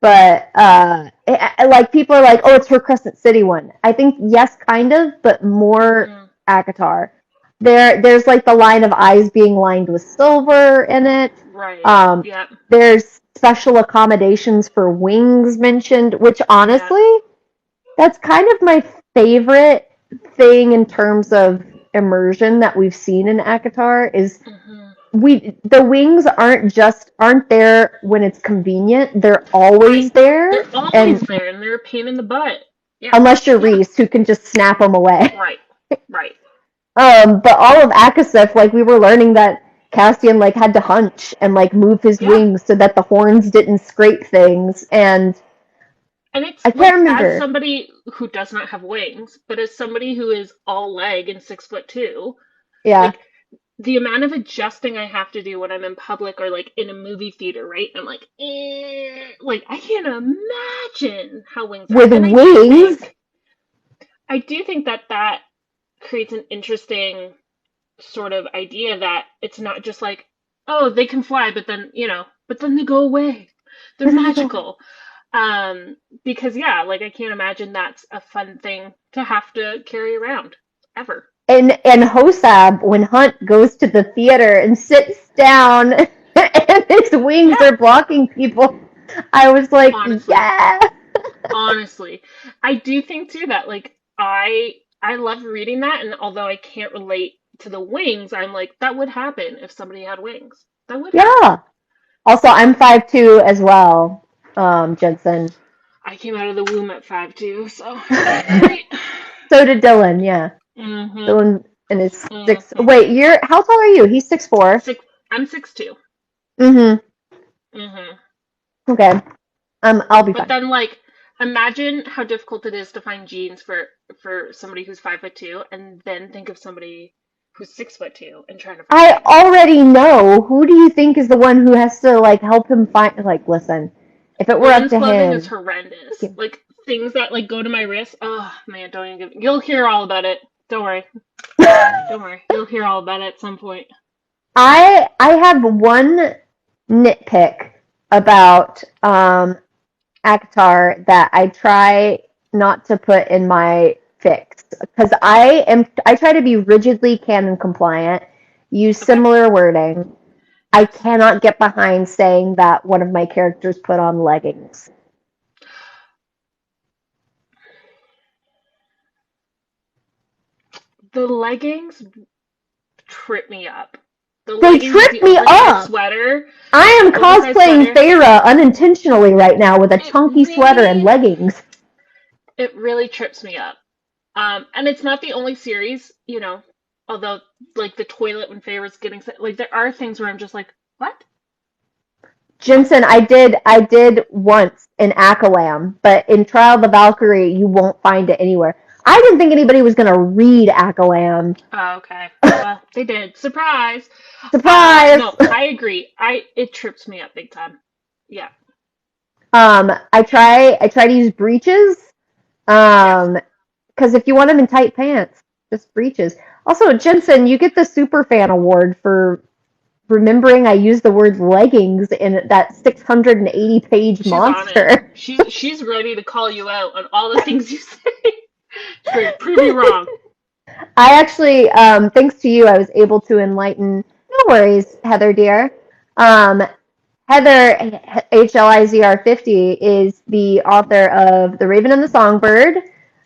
but like people are like, oh, it's her Crescent City one. I think yes, kind of, but more Akatar. There's like the line of eyes being lined with silver in it. Right. Yep. There's special accommodations for wings mentioned, which honestly, that's kind of my favorite thing in terms of immersion that we've seen in Akatar is the wings aren't there when it's convenient. They're always there. They're always there, and they're a pain in the butt. Yeah. Unless you're Reese, who can just snap them away. Right. Right. But all of Akasif, like we were learning that Castian like had to hunch and like move his Yeah. wings so that the horns didn't scrape things. And And it's I like, can't as remember. somebody who does not have wings, but as somebody who is all leg and 6'2", Yeah, like the amount of adjusting I have to do when I'm in public or like in a movie theater, right? I'm like, like I can't imagine how wings are. with And wings. I do think that that creates an interesting sort of idea that it's not just like, oh, they can fly, but then, but then they go away. They're magical. Because yeah, like I can't imagine that's a fun thing to have to carry around ever. And Hosab, when Hunt goes to the theater and sits down and his wings Yeah, are blocking people, I was like, honestly. yeah. Honestly. I do think too that like I love reading that, and although I can't relate to the wings, I'm like that would happen if somebody had wings. That would happen. Yeah. Also, I'm 5'2" as well, Jensen. I came out of the womb at 5'2", so you can't relate. So did Dylan, yeah. Mhm. Dylan and his six. Mhm. Wait, you're how tall are you? He's 6'4". I'm 6'2". Mm-hmm. Mhm. Okay. I'll be But fine. then like imagine how difficult it is to find jeans for somebody who's 5'2", and then think of somebody who's 6'2" and trying to find I jeans. already know. Who do you think is the one who has to like help him find? Like, listen, if it were up Women's to clothing is him, horrendous. Like things that like go to my wrist. Oh man, don't even give. You'll hear all about it. Don't worry. Don't worry. You'll hear all about it at some point. I have one nitpick about Akatar that I try not to put in my fix because I try to be rigidly canon compliant, use Okay. similar wording. I Yes. cannot get behind saying that one of my characters put on leggings. The leggings trip me up. The They leggings with trip the me oversized up. sweater. I am The oversized cosplaying sweater. Feyre unintentionally right now with a It chunky sweater and really, leggings. it really trips me up. And it's not the only series, although like the toilet when Feyre's getting like there are things where I'm just like, what? What? Jensen, I did once in Akalam, but in Trial of the Valkyrie, you won't find it anywhere. I didn't think anybody was gonna read Akalam. Oh, okay. Well, they did. Surprise. Surprise! No, I agree. It trips me up big time. Yeah. I try to use breeches. Yes. Because if you want them in tight pants, just breeches. Also, Jensen, you get the Superfan Award for remembering I used the word leggings in that 680-page She's on it. monster. She's ready to call you out on all the things you say. She's ready to prove you wrong. I actually, thanks to you, I was able to enlighten. No worries, Heather dear. Um, Heather HLIZR50 is the author of The Raven and the Songbird,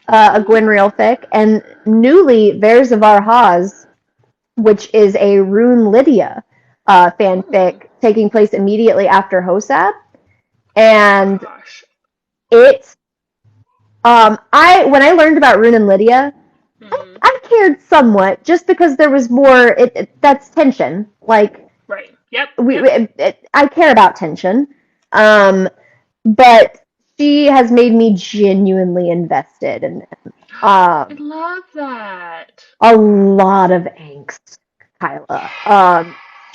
a Gwynreal fic, and newly Verzavar Haz, which is a Rune Lydia Ooh. fanfic taking place immediately after Hosab. And Gosh. it, I when I learned about Rune and Lydia, Hmm. I cared somewhat just because there was more. That's tension. Like Right. Yep. we, Yep. I care about tension, um, but she has made me genuinely invested in I um, love that. a lot of angst, Kyla.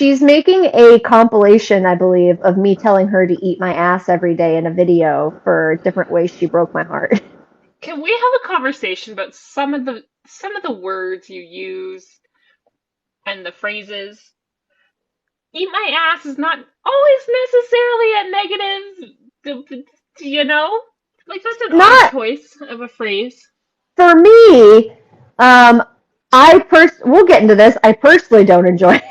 She's making a compilation, I believe, of me telling her to eat my ass every day in a video for different ways she broke my heart. Can we have a conversation about some of the words you use and the phrases? Eat my ass is not always necessarily a negative, you know? Like that's an odd Not choice of a phrase. for me. Um, we'll get into this. I personally don't enjoy it.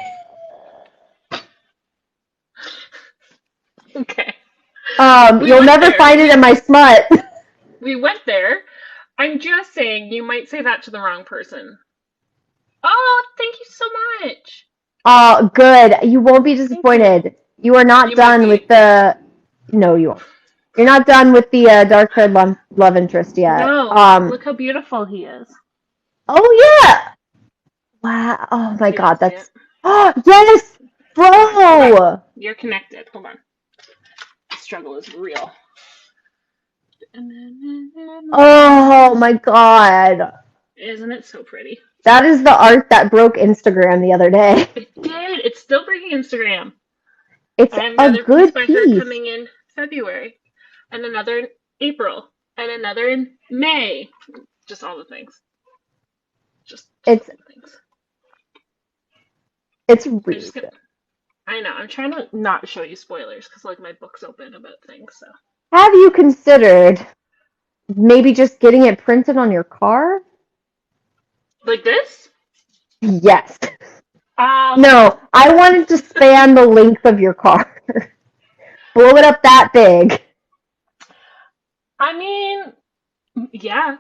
Okay. We You'll went never there. find it in my smut. We went there. I'm just saying you might say that to the wrong person. Oh, thank you so much. Oh, good. You won't be Thank you. disappointed. You are not You might done with be. the. No, you won't. You're not done with the dark-haired love interest yet. No, look how beautiful he is. Oh yeah. Wow. Oh my You don't God. see it. That's. Oh yes. Bro! You're connected. Hold on. The struggle is real. Oh my god. Isn't it so pretty? That is the art that broke Instagram the other day. It did. It's still breaking Instagram. It's I have a another piece good by her piece. coming in February, and another in April, and another in May. Just all the things. Just It's all the things. it's I really just good. I know. I'm trying to not show you spoilers because like my book's open about things. So Have you considered maybe just getting it printed on your car? like this. Yes. Um. No, I wanted to span the length of your car. Blow it up that big. I mean, yeah,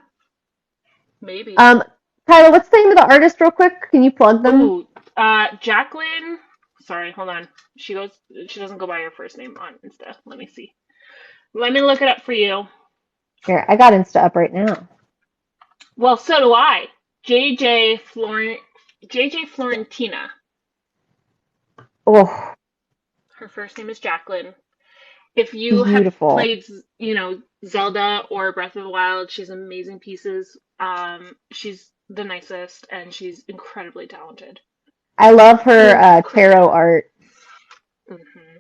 maybe. Um, Tyler, what's the name of the artist real quick? Can you plug them? Ooh. Jacqueline. Sorry. Hold on. She goes. She doesn't go by her first name on Insta. Let me see. Let me look it up for you. Here, I got Insta up right now. Well, so do I. JJ Florentina. Oh, Her first name is Jacqueline. If you have beautiful. played, Zelda or Breath of the Wild, she's amazing pieces. She's the nicest, and she's incredibly talented. I love her Incredibly. tarot art. Hmm.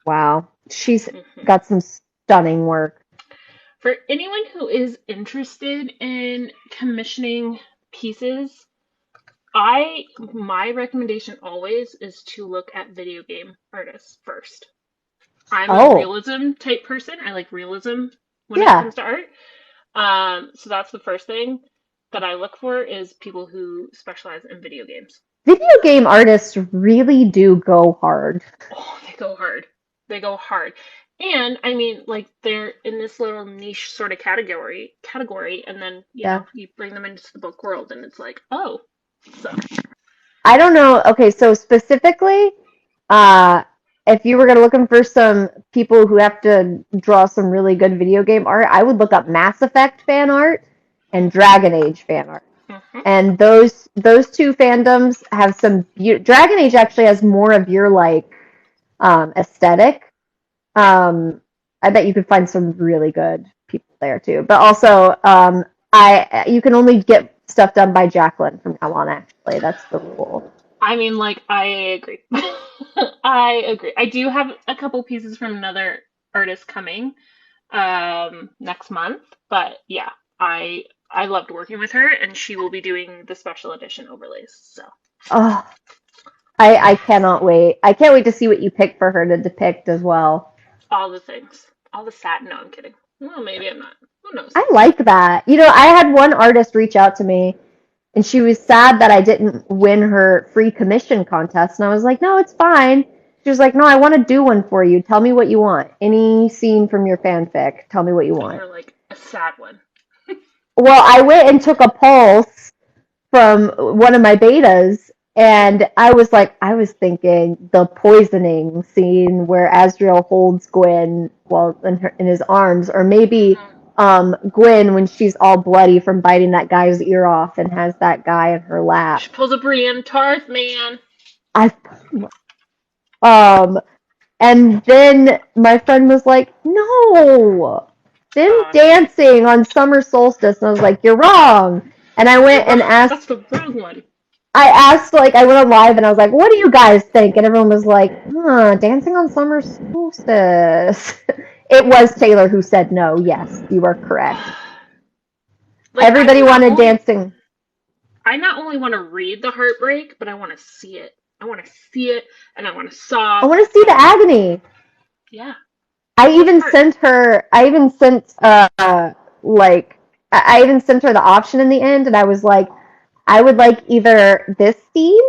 Wow. She's Hmm. got some stunning work. For anyone who is interested in commissioning pieces, my recommendation always is to look at video game artists first. I'm a Oh, realism type person. I like realism when it yeah. comes to art. So that's the first thing that I look for is people who specialize in video games. Video game artists really do go hard. Oh, they go hard. They go hard. And I mean, like they're in this little niche sort of category, and then Yeah. you bring them into the book world, and it's like, oh, so I don't know. Okay, so specifically, uh, if you were looking for some people who have to draw some really good video game art, I would look up Mass Effect fan art and Dragon Age fan art. mhm. And those two fandoms have some Dragon Age actually has more of your like aesthetic. Yeah. I bet you could find some really good people there too. But also, I you can only get stuff done by Jacqueline from now on. Actually, that's the rule. I mean, like, I agree. I agree. I do have a couple pieces from another artist coming next month, but yeah, I loved working with her, and she will be doing the special edition overlays. So Oh, I cannot wait. I can't wait to see what you pick for her to depict as well. all the things, all the satin. No, I'm kidding. Well, maybe I'm not. Who knows? I like that. You know, I had one artist reach out to me and she was sad that I didn't win her free commission contest. And I was like, no, it's fine. She was like, no, I want to do one for you. Tell me what you want. Any scene from your fanfic. Tell me what you And want. you're like a sad one. Well, I went and took a pulse from one of my betas, and I was thinking the poisoning scene where Asriel holds Gwen while in his arms, or maybe Hmm. Gwen when she's all bloody from biting that guy's ear off and has that guy in her lap. She pulls a Brienne Tarth, man. I um And then my friend was like, no, them Oh no, dancing on summer solstice. And I was like, you're wrong. And I you're went and wrong. That's asked, the wrong one. I went on live and I was like, what do you guys think? And everyone was like, dancing on summer solstice. It was Taylor who said no. Yes, you are correct. Like Everybody wanted dancing. I not only want to read the heartbreak, but I want to see it. I want to see it, and I want to sob. I want to see I the want to, agony. yeah, I full of even heart. sent her. I even sent like I even sent her the option in the end, and I was like, I would like either this theme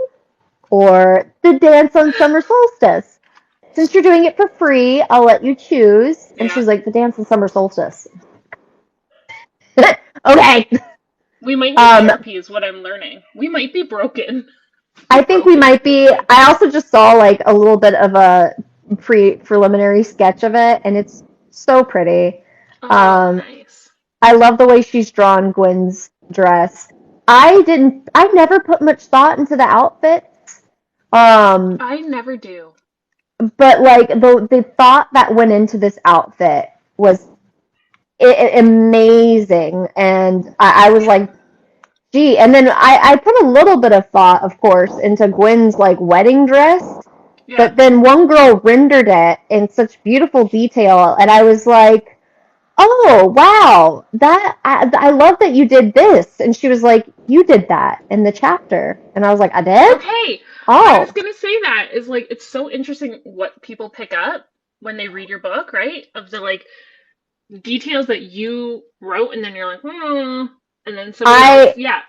or the dance on summer solstice. Since you're doing it for free, I'll let you choose. And she Yeah, was like, the dance on summer solstice. Okay. we might need Um, therapy, is what I'm learning. We might be broken. I We're think we broken. might be. I also just saw like a little bit of a preliminary sketch of it, and it's so pretty. Oh, Um, nice. I love the way she's drawn Gwen's dress. I never put much thought into the outfits. I never do. But like the thought that went into this outfit was amazing, and I was Yeah. like, gee. And then I put a little bit of thought, of course, into Gwen's like wedding dress, Yeah. but then one girl rendered it in such beautiful detail, and I was like, oh wow, that I love that you did this. And she was like, you did that in the chapter, and I was like, I did. Okay. I was Oh, gonna say that is like it's so interesting what people pick up when they read your book, right? Of the like details that you wrote, and then you're like, and then somebody else, I yeah,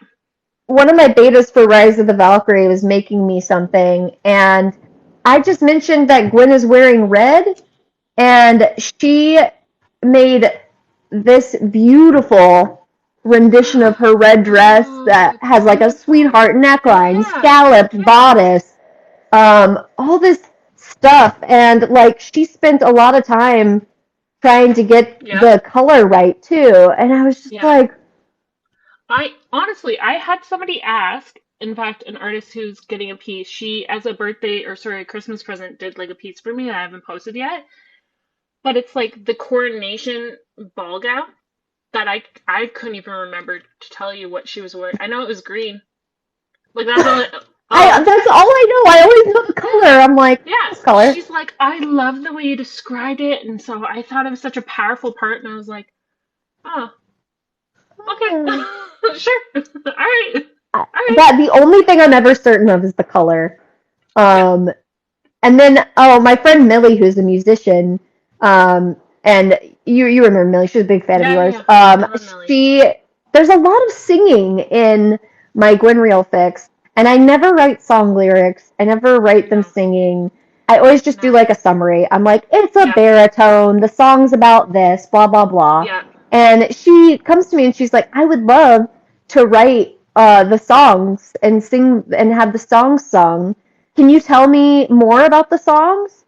one of my betas for Rise of the Valkyrie was making me something, and I just mentioned that Gwen is wearing red, and she made this beautiful rendition of her red dress oh, that it's has like a beautiful. sweetheart neckline, Yeah, scalloped yeah, bodice, all this stuff, and like she spent a lot of time trying to get yep, the color right too, and I was just yeah. like, I honestly, I had somebody ask. In fact, an artist who's getting a piece, she, as a birthday or sorry, a Christmas present, did like a piece for me that I haven't posted yet. But it's like the coordination ball gown that I couldn't even remember to tell you what she was wearing. I know it was green. Like that's all. I Oh, that's all I know. I always know the color. I'm like, yeah. this color. She's like, I love the way you described it, and so I thought it was such a powerful part, and I was like, oh, okay, Hmm. sure, all right, all right, That the only thing I'm ever certain of is the color. yeah, Um, and then my friend Millie, who's a musician, and you remember Millie? She was a big fan of yeah, yeah, yours. yeah. I love Millie. She There's a lot of singing in my Gwen Reel fix, and I never write song lyrics. I never write them No, singing. I always just do no, like a summary. I'm like, it's a yeah, baritone. The song's about this, blah blah blah. yeah. And she comes to me and she's like, I would love to write the songs and sing and have the songs sung. Can you tell me more about the songs?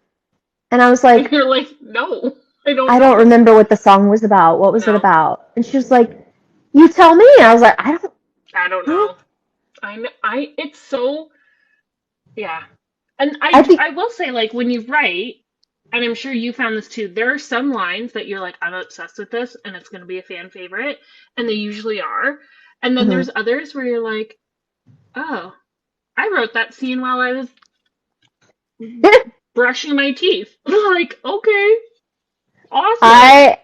And I was And like, you're like, no, I don't I don't know. remember what the song was about. What was it No, about? And she was like, you tell me. I was like, I don't I don't know. know. It's so, yeah. And I think, I will say, like, when you write, and I'm sure you found this too, there are some lines that you're like, I'm obsessed with this, and it's going to be a fan favorite, and they usually are. And then mhm. there's others where you're like, oh, I wrote that scene while I was brushing my teeth. Like, okay, awesome. I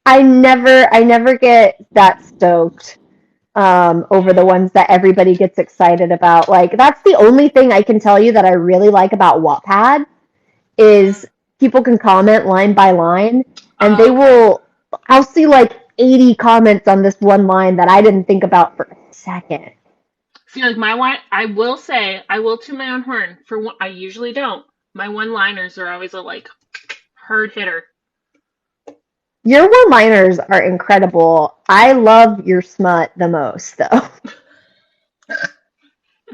I never get that stoked over the ones that everybody gets excited about. Like that's the only thing I can tell you that I really like about Wattpad Hmm. is people can comment line by line, and they Oh, okay. will. I'll see like 80 comments on this one line that I didn't think about for a second. See, like my one, I will say, I will toot my own horn for one. I usually don't. My one-liners are always a like hard hitter. Your one-liners are incredible. I love your smut the most, though.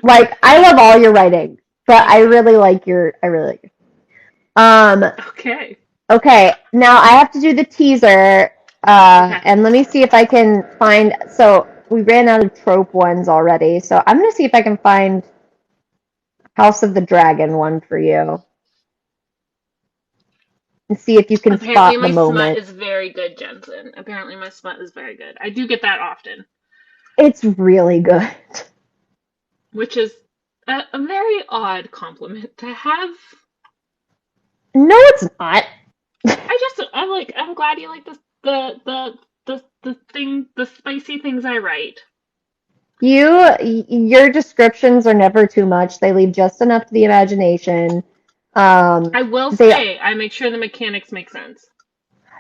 Like I love all your writing, but Thank you. I really like your. Um, Okay. okay, now I have to do the teaser, Okay. and let me see if I can find. So we ran out of trope ones already, so I'm gonna see if I can find House of the Dragon one for you and see if you can Apparently, spot the my smut moment. is very good, Jensen. Apparently, my smut is very good. I do get that often, It's really good. which is a very odd compliment to have. No, it's not. I'm like, I'm glad you like the thing, the spicy things I write. Your descriptions are never too much. They leave just enough to the imagination. I will They say, I make sure the mechanics make sense.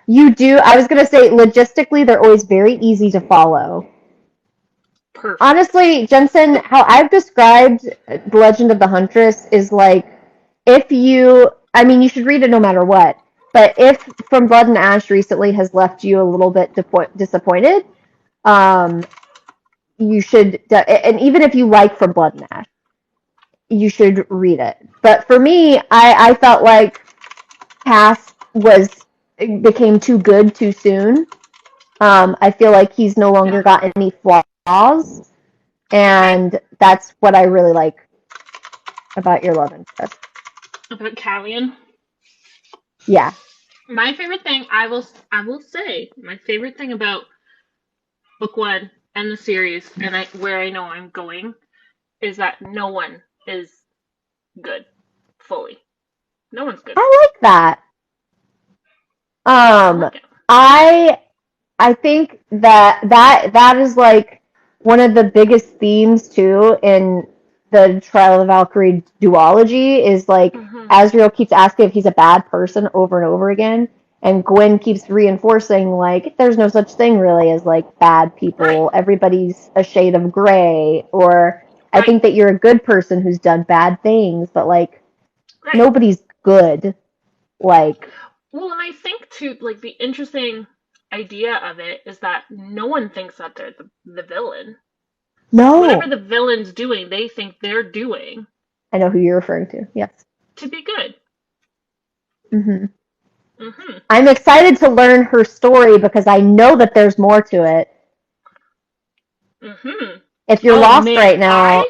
You do. I was gonna say logistically, they're always very easy to follow. Perfect. Honestly, Jensen, how I've described The Legend of the Huntress is like if you, I mean, you should read it no matter what. But if From Blood and Ash recently has left you a little bit disappointed, um, you should, and even if you like From Blood and Ash, you should read it. But for me, I felt like Cass was became too good too soon. I feel like he's no Yeah. longer got any flaws, Okay. and that's what I really like about your love interest. About Callian. Yeah. My favorite thing, I will say, my favorite thing about book one and the series, and where I know I'm going, is that no one is good fully. No one's good. I like that. I Um, like it. I I think that is like one of the biggest themes too in the Trial of Valkyrie duology is like Hmm. Azrael keeps asking if he's a bad person over and over again, and Gwen keeps reinforcing like there's no such thing really as like bad Right, people. Everybody's a shade of gray, or I right, think that you're a good person who's done bad things, but like right. nobody's good. Like Well, and I think too, like the interesting idea of it is that no one thinks that they're the villain. Whatever no, the villain's doing, they think they're doing I know who you're referring to. Yes. to be good. Hmm. Hmm. I'm excited to learn her story because I know that there's more to it. Hmm. If you're Oh lost man, right now,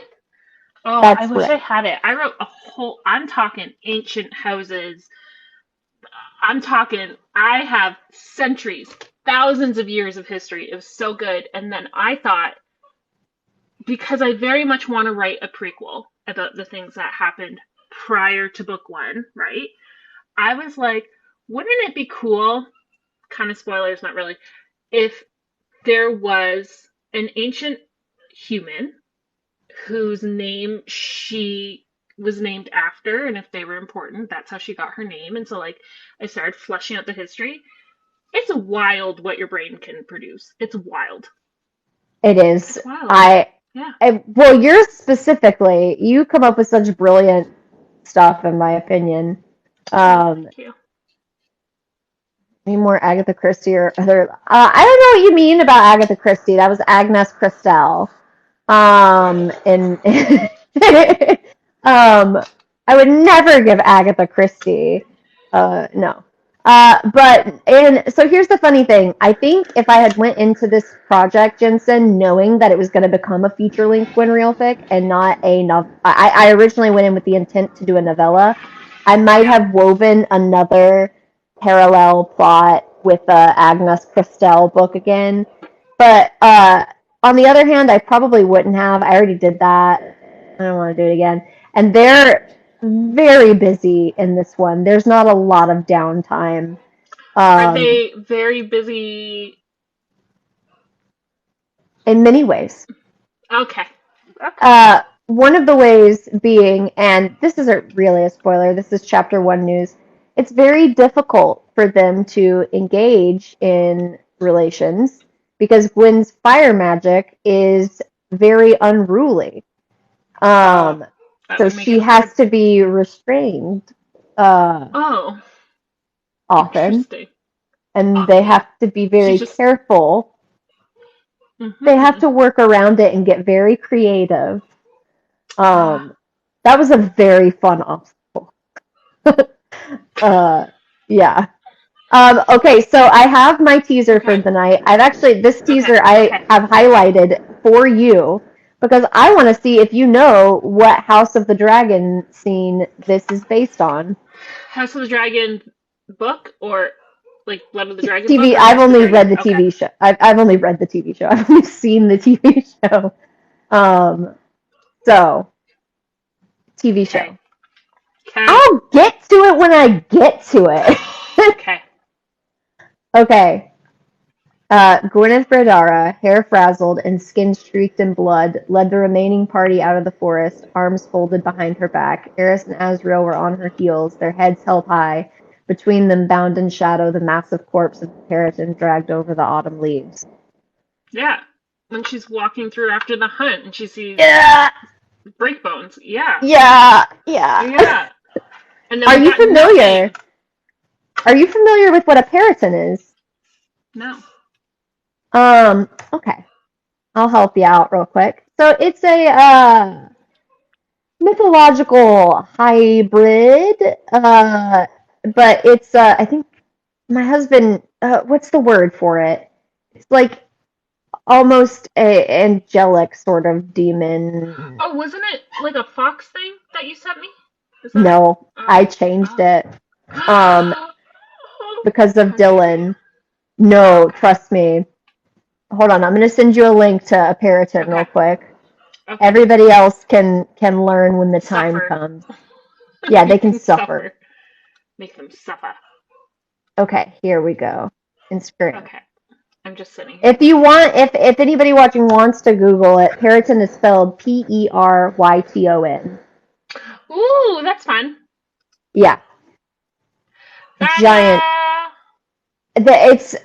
I that's wish what. I had it. I wrote a whole. I'm talking ancient houses. I'm talking. I have centuries, thousands of years of history. It was so good. And then I thought, because I very much want to write a prequel about the things that happened prior to book one, right? I was like, wouldn't it be cool? Kind of spoilers, not really. If there was an ancient human whose name she was named after, and if they were important, that's how she got her name. And so, like, I started fleshing out the history. It's wild what your brain can produce. It's wild. It is. It's wild. I, Yeah. well, yours specifically, you come up with such brilliant stuff, in my opinion. Oh, Um, thank you. Any more Agatha Christie or other? I don't know what you mean about Agatha Christie. That was Agnes Christel. And I would never give Agatha Christie. No. But and so here's the funny thing. I think if I had went into this project, Jensen, knowing that it was going to become a feature length Gwen Reelfic and not a novel, I originally went in with the intent to do a novella. I might Yeah. have woven another parallel plot with the Agnes Christel book again. But on the other hand, I probably wouldn't have. I already did that. I don't want to do it again. And they're very busy in this one. There's not a lot of downtime. Are Um, they very busy? in many ways. Okay. Okay. One of the ways being, and this isn't really a spoiler, this is chapter one news, it's very difficult for them to engage in relations because Gwen's fire magic is very unruly. Oh, Um, that so would make she it hard. has to be restrained Oh, often, interesting. and they Yeah. have to be She's very just. careful. They have Hmm. to work around it and get very creative. Ah, Um, that was a very fun obstacle. Uh, yeah. Okay, so I have my teaser for okay. the night. I've actually, this Okay. teaser I Okay. have highlighted for you because I want to see if you know what House of the Dragon scene this is based on. House of the Dragon book or like Blood of the Dragon book TV. or I've House of the only Dragon? read the Okay. TV show. I've only read the TV show. I've only seen the TV show. Um, so TV Okay. show. Okay. I'll get to it when I get to it. Okay. Okay. Gwyneth Bredara, hair frazzled and skin streaked in blood, led the remaining party out of the forest, arms folded behind her back. Eris and Azrael were on her heels, their heads held high. Between them, bound in shadow, the massive corpse of the Periton dragged over the autumn leaves. Yeah. When she's walking through after the hunt and she sees Yeah, breakbones. Yeah. yeah, yeah. Yeah. And then Are we you got familiar? nothing. Are you familiar with what a Periton is? No. Okay. I'll help you out real quick. So it's a mythological hybrid, but it's I think my husband. What's the word for it? It's like almost a angelic sort of demon. Oh, wasn't it like a fox thing that you sent me? Is that it? No, I Oh. changed Oh. it um because of Country. Dylan. No, Okay. trust me. Hold on, I'm gonna send you a link to a Periton real Okay. quick. Okay. Everybody else can learn when the time Suffer. comes. Yeah, they Make can them suffer. suffer. Make them suffer. Okay, here we go. Instagram. Okay. I'm just sitting here If you looking. want, if anybody watching wants to Google it, Periton is spelled P-E-R-Y-T-O-N. Ooh, that's fun. Yeah, giant. Ta-da! It's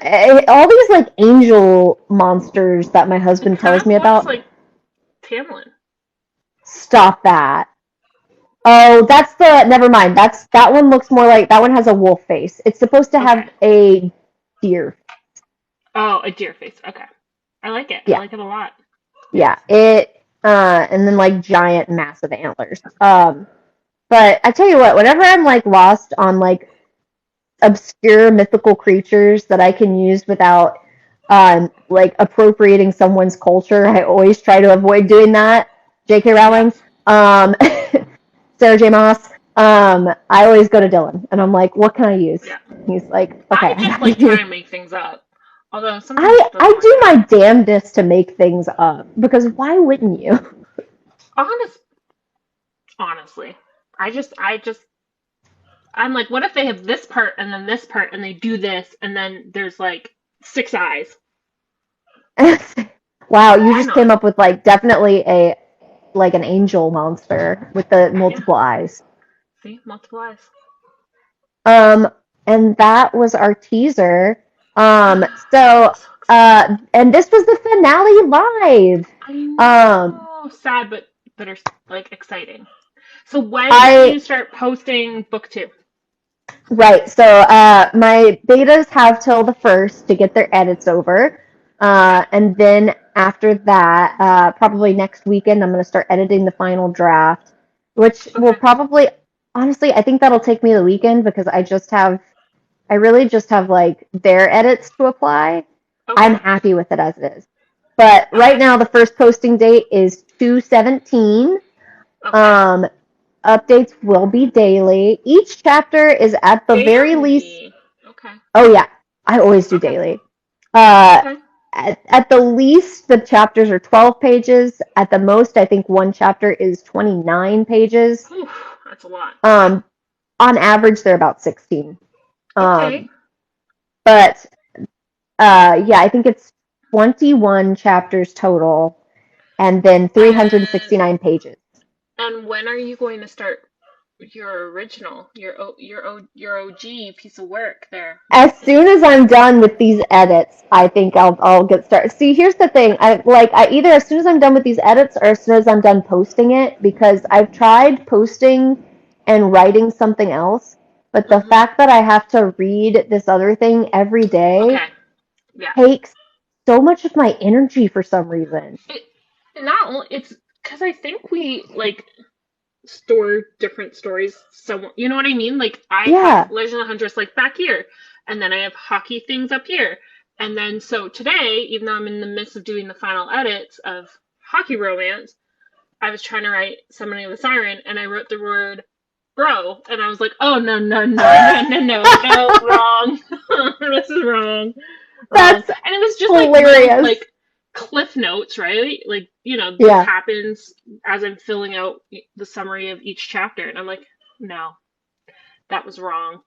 all these like angel monsters that my It husband kind tells of me looks about. like Tamlin. Stop that. Oh, that's the. Never mind. That one looks more like that one has a wolf face. It's supposed to Okay. have a deer. Oh, a deer face. Okay. I like it. I Yeah, like it a lot. yeah. It and then like giant, massive antlers. But I tell you what, whenever I'm like lost on like obscure mythical creatures that I can use without like appropriating someone's culture, I always try to avoid doing that. J.K. Rowling, Yes. um, Sarah J. Maas. I always go to Dylan, and I'm like, "What can I use?" Yeah. He's like, "Okay, I I just got like you." trying to make things up. Although sometimes I it doesn't I work do out. my damnedest to make things up because why wouldn't you? Honest, honestly, I'm like, what if they have this part and then this part and they do this and then there's like six eyes? Wow, you Why just not? came up with like definitely a like an angel monster with the Yeah. multiple eyes. See, multiple eyes. Um, and that was our teaser. So, So excited. and this was the finale live. I Um, know. Sad, but are like exciting. So when do I you start posting book two? Right. So, my betas have till the first to get their edits over, Okay. and then after that, probably next weekend, I'm going to start editing the final draft, which will Okay. probably, honestly, I think that'll take me the weekend because I really just have like their edits to apply. I'm Okay. happy with it as it is. But right Okay. now, the first posting date is 2/17. Okay. Um, updates will be daily. Each chapter is at the very least. Daily. Okay. Oh yeah, I always do Okay. daily. Uh, Okay. at the least, the chapters are 12 pages. At the most, I think one chapter is 29 pages. Whew, that's a lot. Okay. Um, on average, they're about 16. Okay. Um, but yeah, I think it's 21 chapters total, and then And 369 pages. when are you going to start your original, your OG piece of work there? As soon as I'm done with these edits, I think I'll get started. See, here's the thing. I either as soon as I'm done with these edits or as soon as I'm done posting it because I've tried posting and writing something else, but the Mm-hmm. fact that I have to read this other thing every day Okay. Yeah. takes so much of my energy for some reason. It not only it's because I think we like store different stories. So you know what I mean? Like I have Yeah. Legend of Huntress like back here, and then I have hockey things up here, and then so today, even though I'm in the midst of doing the final edits of Hockey Romance, I was trying to write Summoning of the Siren, and I wrote the word bro, and I was like, oh no no no no no no no wrong, this is wrong, wrong, That's and it was just like little hilarious. like cliff notes, right? Like this Yeah. happens as I'm filling out the summary of each chapter, and I'm like, no, that was wrong.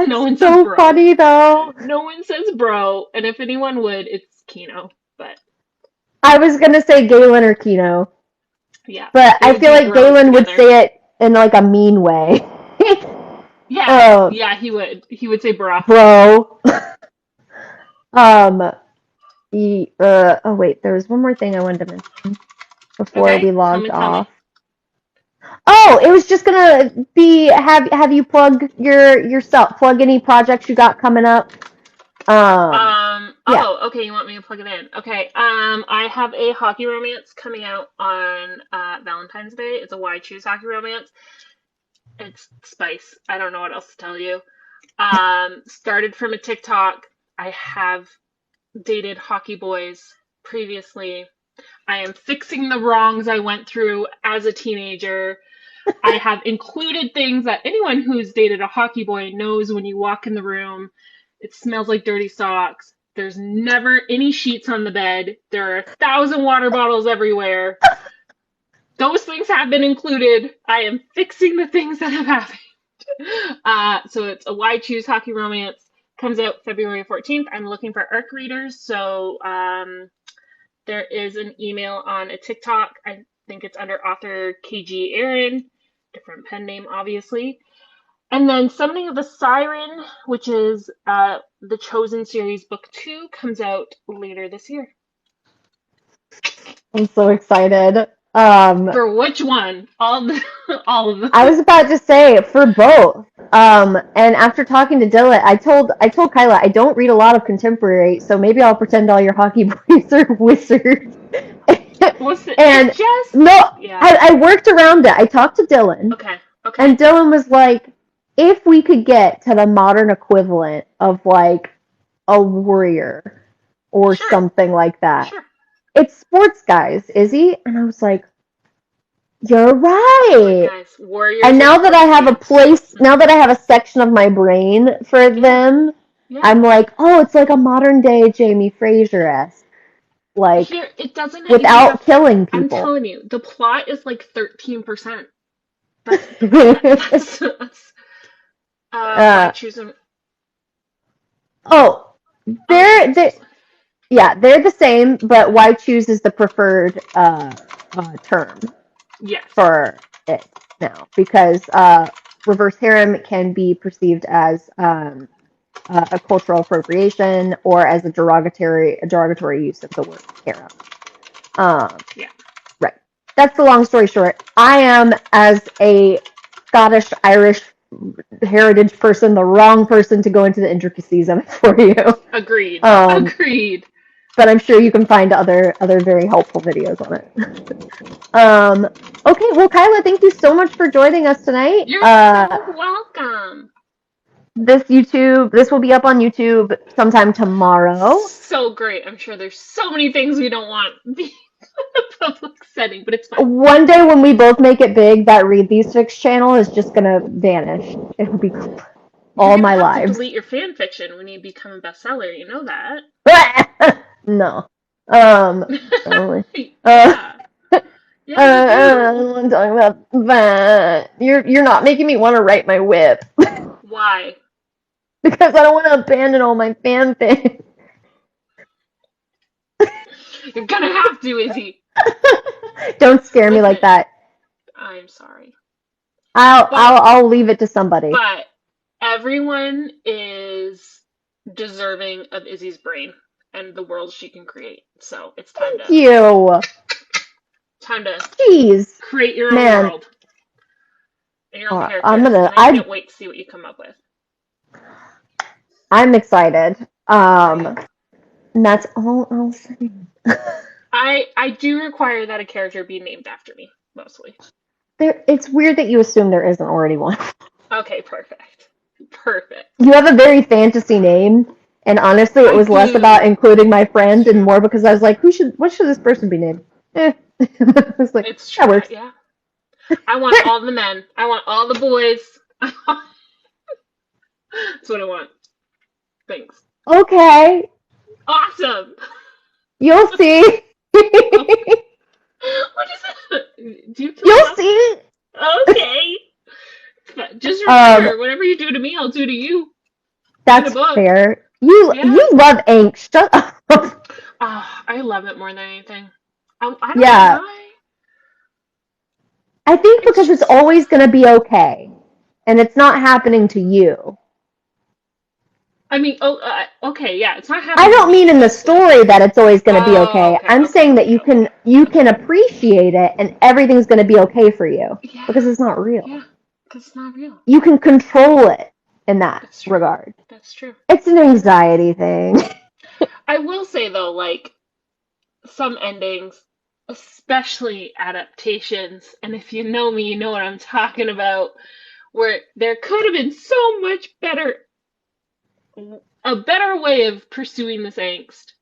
No That's one says so bro. funny though. No one says bro, and if anyone would, it's Kino. But I was gonna say Galen or Kino. yeah, But they I would feel be like bros Galen would together. say it in like a mean way. Yeah, Oh, yeah, he would. He would say bro. bro. Um, oh wait, there was one more thing I wanted to mention before Okay, we tell logged me, tell me. off. Oh, it was just gonna be have you plug yourself, plug any projects you got coming up. Yeah. Oh, okay, you want me to plug it in? Okay, I have a hockey romance coming out on Valentine's Day. It's a Why Choose Hockey Romance. It's spice. I don't know what else to tell you. Started from a TikTok. I have dated hockey boys previously. I am fixing the wrongs I went through as a teenager. I have included things that anyone who's dated a hockey boy knows when you walk in the room. It smells like dirty socks. There's never any sheets on the bed. There are 1,000 water bottles everywhere. Those things have been included. I am fixing the things that have happened. So it's a Why Choose Hockey Romance. Comes out February 14th. I'm looking for ARC readers. So there is an email on a TikTok. I think it's under author KG Aaron. Different pen name, obviously. And then Summoning of the Siren, which is the Chosen Series Book 2, comes out later this year. I'm so excited. For which one? All of them. I was about to say for both. And after talking to Dylan, I told Kyla I don't read a lot of contemporary, so maybe I'll pretend all your hockey boys are wizards. Listen, And just no, yeah. I worked around it. I talked to Dylan, Okay. and Dylan was like, if we could get to the modern equivalent of like a warrior or Sure. something like that, Sure. it's sports guys, Izzy. And I was like, you're right. Guys, warriors. And now that I have a place, now that I have a section of my brain for them, I'm like, oh, it's like a modern day Jamie Fraser-esque. Like, here, it doesn't without killing people. I'm telling you, the plot is like 13%. That's choosing. Oh, they're the same, but why choose is the preferred term. Yes. For it now, because reverse harem can be perceived as a cultural appropriation or as a derogatory use of the word harem. Yeah. Right. That's the long story short. I am, as a Scottish Irish heritage person, the wrong person to go into the intricacies of it for you. Agreed. Agreed. But I'm sure you can find other very helpful videos on it. Okay, well, Kyla, thank you so much for joining us tonight. You're so welcome. This will be up on YouTube sometime tomorrow. So great. I'm sure there's so many things we don't want in a public setting, but it's fine. One day when we both make it big, that Read These Fics channel is just gonna vanish. It'll be all my lives. To delete your fan fiction when you become a bestseller. You know that. No. Yeah. I don't want to talk about that. You're not making me want to write my whip. Why? Because I don't want to abandon all my fanfic. You're gonna have to, Izzy. Don't scare me like that. I'm sorry. I'll leave it to somebody. But everyone is deserving of Izzy's brain and the world she can create. So it's time Thank you. Time to Jeez. Create your own world. And your own character. I can't wait to see what you come up with. I'm excited. And that's all I'll say. I do require that a character be named after me, mostly. It's weird that you assume there isn't already one. Okay, perfect. Perfect. You have a very fantasy name, and honestly, it was less about including my friend and more because I was like, what should this person be named? I was like, it's true. That works. Yeah. I want all the men. I want all the boys. That's what I want. Thanks. Okay. Awesome. You'll see. What is it? You'll see. Okay. Just remember, whatever you do to me, I'll do to you. That's fair. You love angst. Shut up. Oh, I love it more than anything. I don't know why. I think because it's always going to be okay, and it's not happening to you. I mean, okay, yeah, it's not happening. I don't mean in the story that it's always going to be okay. I'm saying that you can appreciate it, and everything's going to be okay for you because it's not real. Yeah, because it's not real. You can control it in that regard. That's true. It's an anxiety thing. I will say though, like some endings, especially adaptations, and if you know me, you know what I'm talking about, where there could have been so much a better way of pursuing this angst.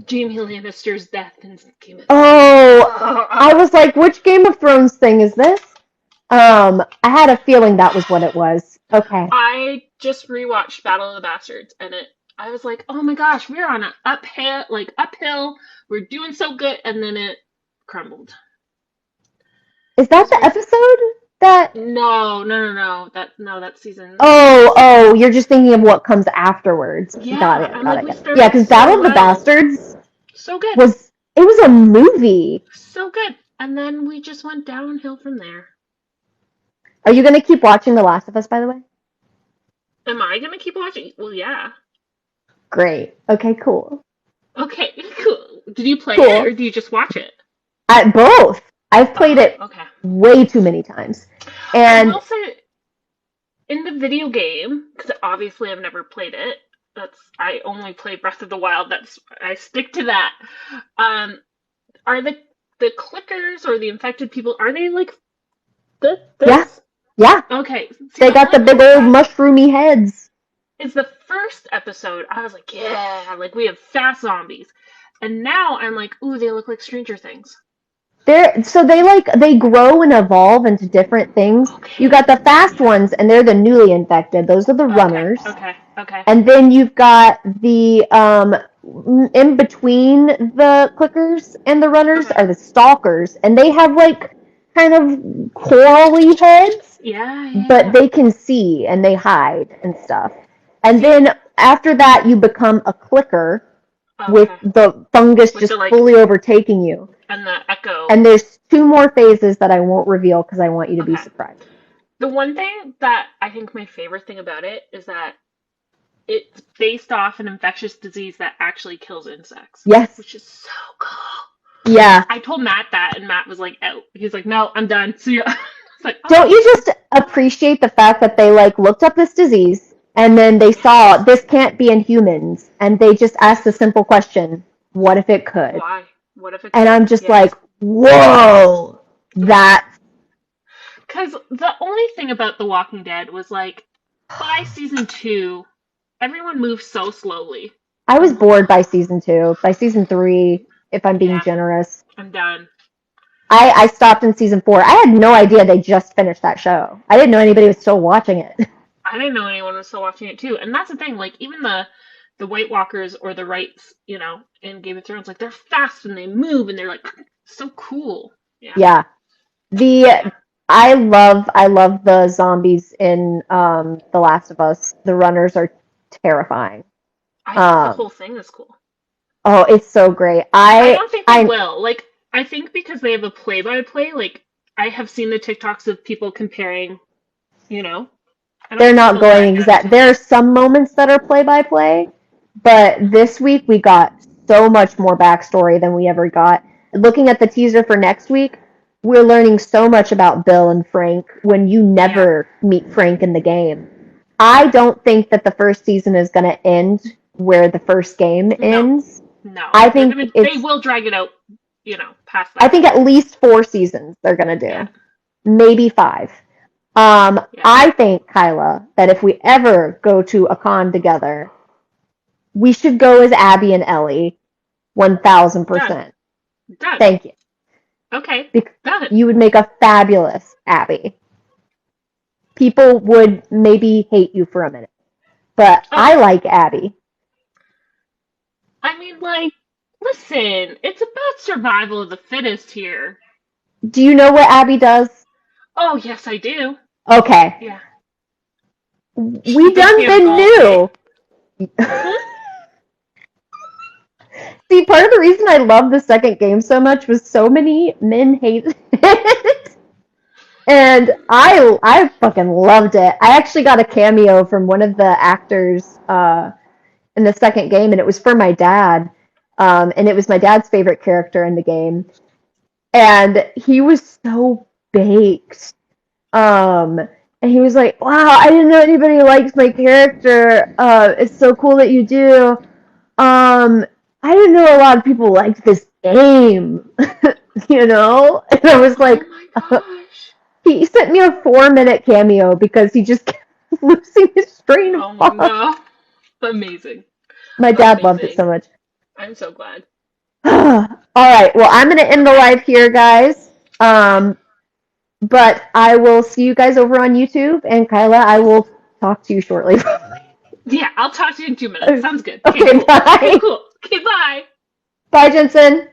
Jaime Lannister's death in Game of Thrones. Oh, I was like, which Game of Thrones thing is this? I had a feeling that was what it was. Okay. I just rewatched Battle of the Bastards, and I was like, oh my gosh, we're on an uphill. We're doing so good, and then it crumbled. Is It that was the very episode that no. That season. Oh, you're just thinking of what comes afterwards. Got Yeah, it, I'm got like, it, we got it. Yeah, started because so Battle of the well, Bastards so good, was a movie. so good, and then we just went downhill from there. Are you gonna keep watching The Last of Us, by the way? Am I gonna keep watching? Well, yeah. Great. Okay, cool. Okay, cool. Did you play it or Cool. do you just watch it? Both. I've played Oh, it okay. way too many times. I And will say in the video game, because obviously I've never played it. I only play Breath of the Wild. That's I stick to that. Um, are the clickers or the infected people? Are they like yeah, this? yeah. Okay. See, They the got only the thing big with old that mushroomy heads. is the first episode. I was like, yeah, like we have fast zombies, and now I'm like, ooh, they look like Stranger Things. They grow and evolve into different things. You Okay. got the fast Yeah. ones, and they're the newly infected. Those are the Okay. runners. Okay. Okay. And then you've got the in between the clickers and the runners Okay. are the stalkers, and they have like kind of corally heads, Yeah. but Yeah. they can see and they hide and stuff. And See. then after that, you become a clicker with Okay. the fungus With just the like fully overtaking you. and the echo. And there's two more phases that I won't reveal because I want you to be Okay. surprised. The one thing that I think my favorite thing about it is that it's based off an infectious disease that actually kills insects, Yes. which is so cool. Yeah. I told Matt that, and Matt was like, "Out." He's like, "No, I'm done." See ya. It's like, Don't oh, you just appreciate the fact that they like looked up this disease and then they saw yes, this can't be in humans and they just asked the yes. simple question, what if it could? Why? What if it And could? I'm just like, Yes, whoa, yes. that Because the only thing about The Walking Dead was like, by season two, everyone moves so slowly. I was I'm like, bored by season 2. By season 3, if I'm being yeah, generous, I'm done. I stopped in season 4. I had no idea they just finished that show. I didn't know anybody was still watching it. I didn't know anyone was still watching it too. And that's the thing, like even the White Walkers or the Rights, in Game of Thrones, like they're fast and they move and they're like so cool. Yeah. Yeah. The Yeah. I love the zombies in The Last of Us. The runners are terrifying. I think the Um whole thing is cool. oh, it's so great. I don't think they I will. Like I think because they have a play by play, like I have seen the TikToks of people comparing, you know. I don't they're think not they'll drag going it out exact. too There much. are some moments that are play by play, but this week we got so much more backstory than we ever got. Looking at the teaser for next week, we're learning so much about Bill and Frank when you Yeah. never meet Frank in the game. I Yeah. don't think that the first season is going to end where the first game No. ends. No. I They're think gonna they it's will drag it out, past I that. think at least 4 seasons they're going to Yeah. do. Maybe 5. Yeah. I think, Kyla, that if we ever go to a con together, we should go as Abby and Ellie, Done. 1000%. Done. Thank you. Okay. Because Done. you would make a fabulous Abby. People would maybe hate you for a minute, but Oh, I like Abby. I mean, like, listen, it's about survival of the fittest here. Do you know what Abby does? Oh, yes, I do. Okay. Yeah. She We makes done me a been golf day. new. Hmm? See, part of the reason I love the second game so much was so many men hate it. And I fucking loved it. I actually got a cameo from one of the actors in the second game, and it was for my dad. And it was my dad's favorite character in the game, and he was so baked. And he was like, "Wow, I didn't know anybody likes my character. It's so cool that you do. Um, I didn't know a lot of people liked this game, you know." And I was Oh like, my gosh. he sent me a 4-minute cameo because he just kept losing his train of Oh thought. no. Amazing. My dad loved it Amazing. so much. I'm so glad. All right, well, I'm going to end the Okay. live here, guys. Okay. Um, But I will see you guys over on YouTube, and Kyla, I will talk to you shortly. Yeah, I'll talk to you in 2 minutes. Sounds good. Okay, Okay, cool. Okay, bye. cool. Okay, bye. Bye, Jensen.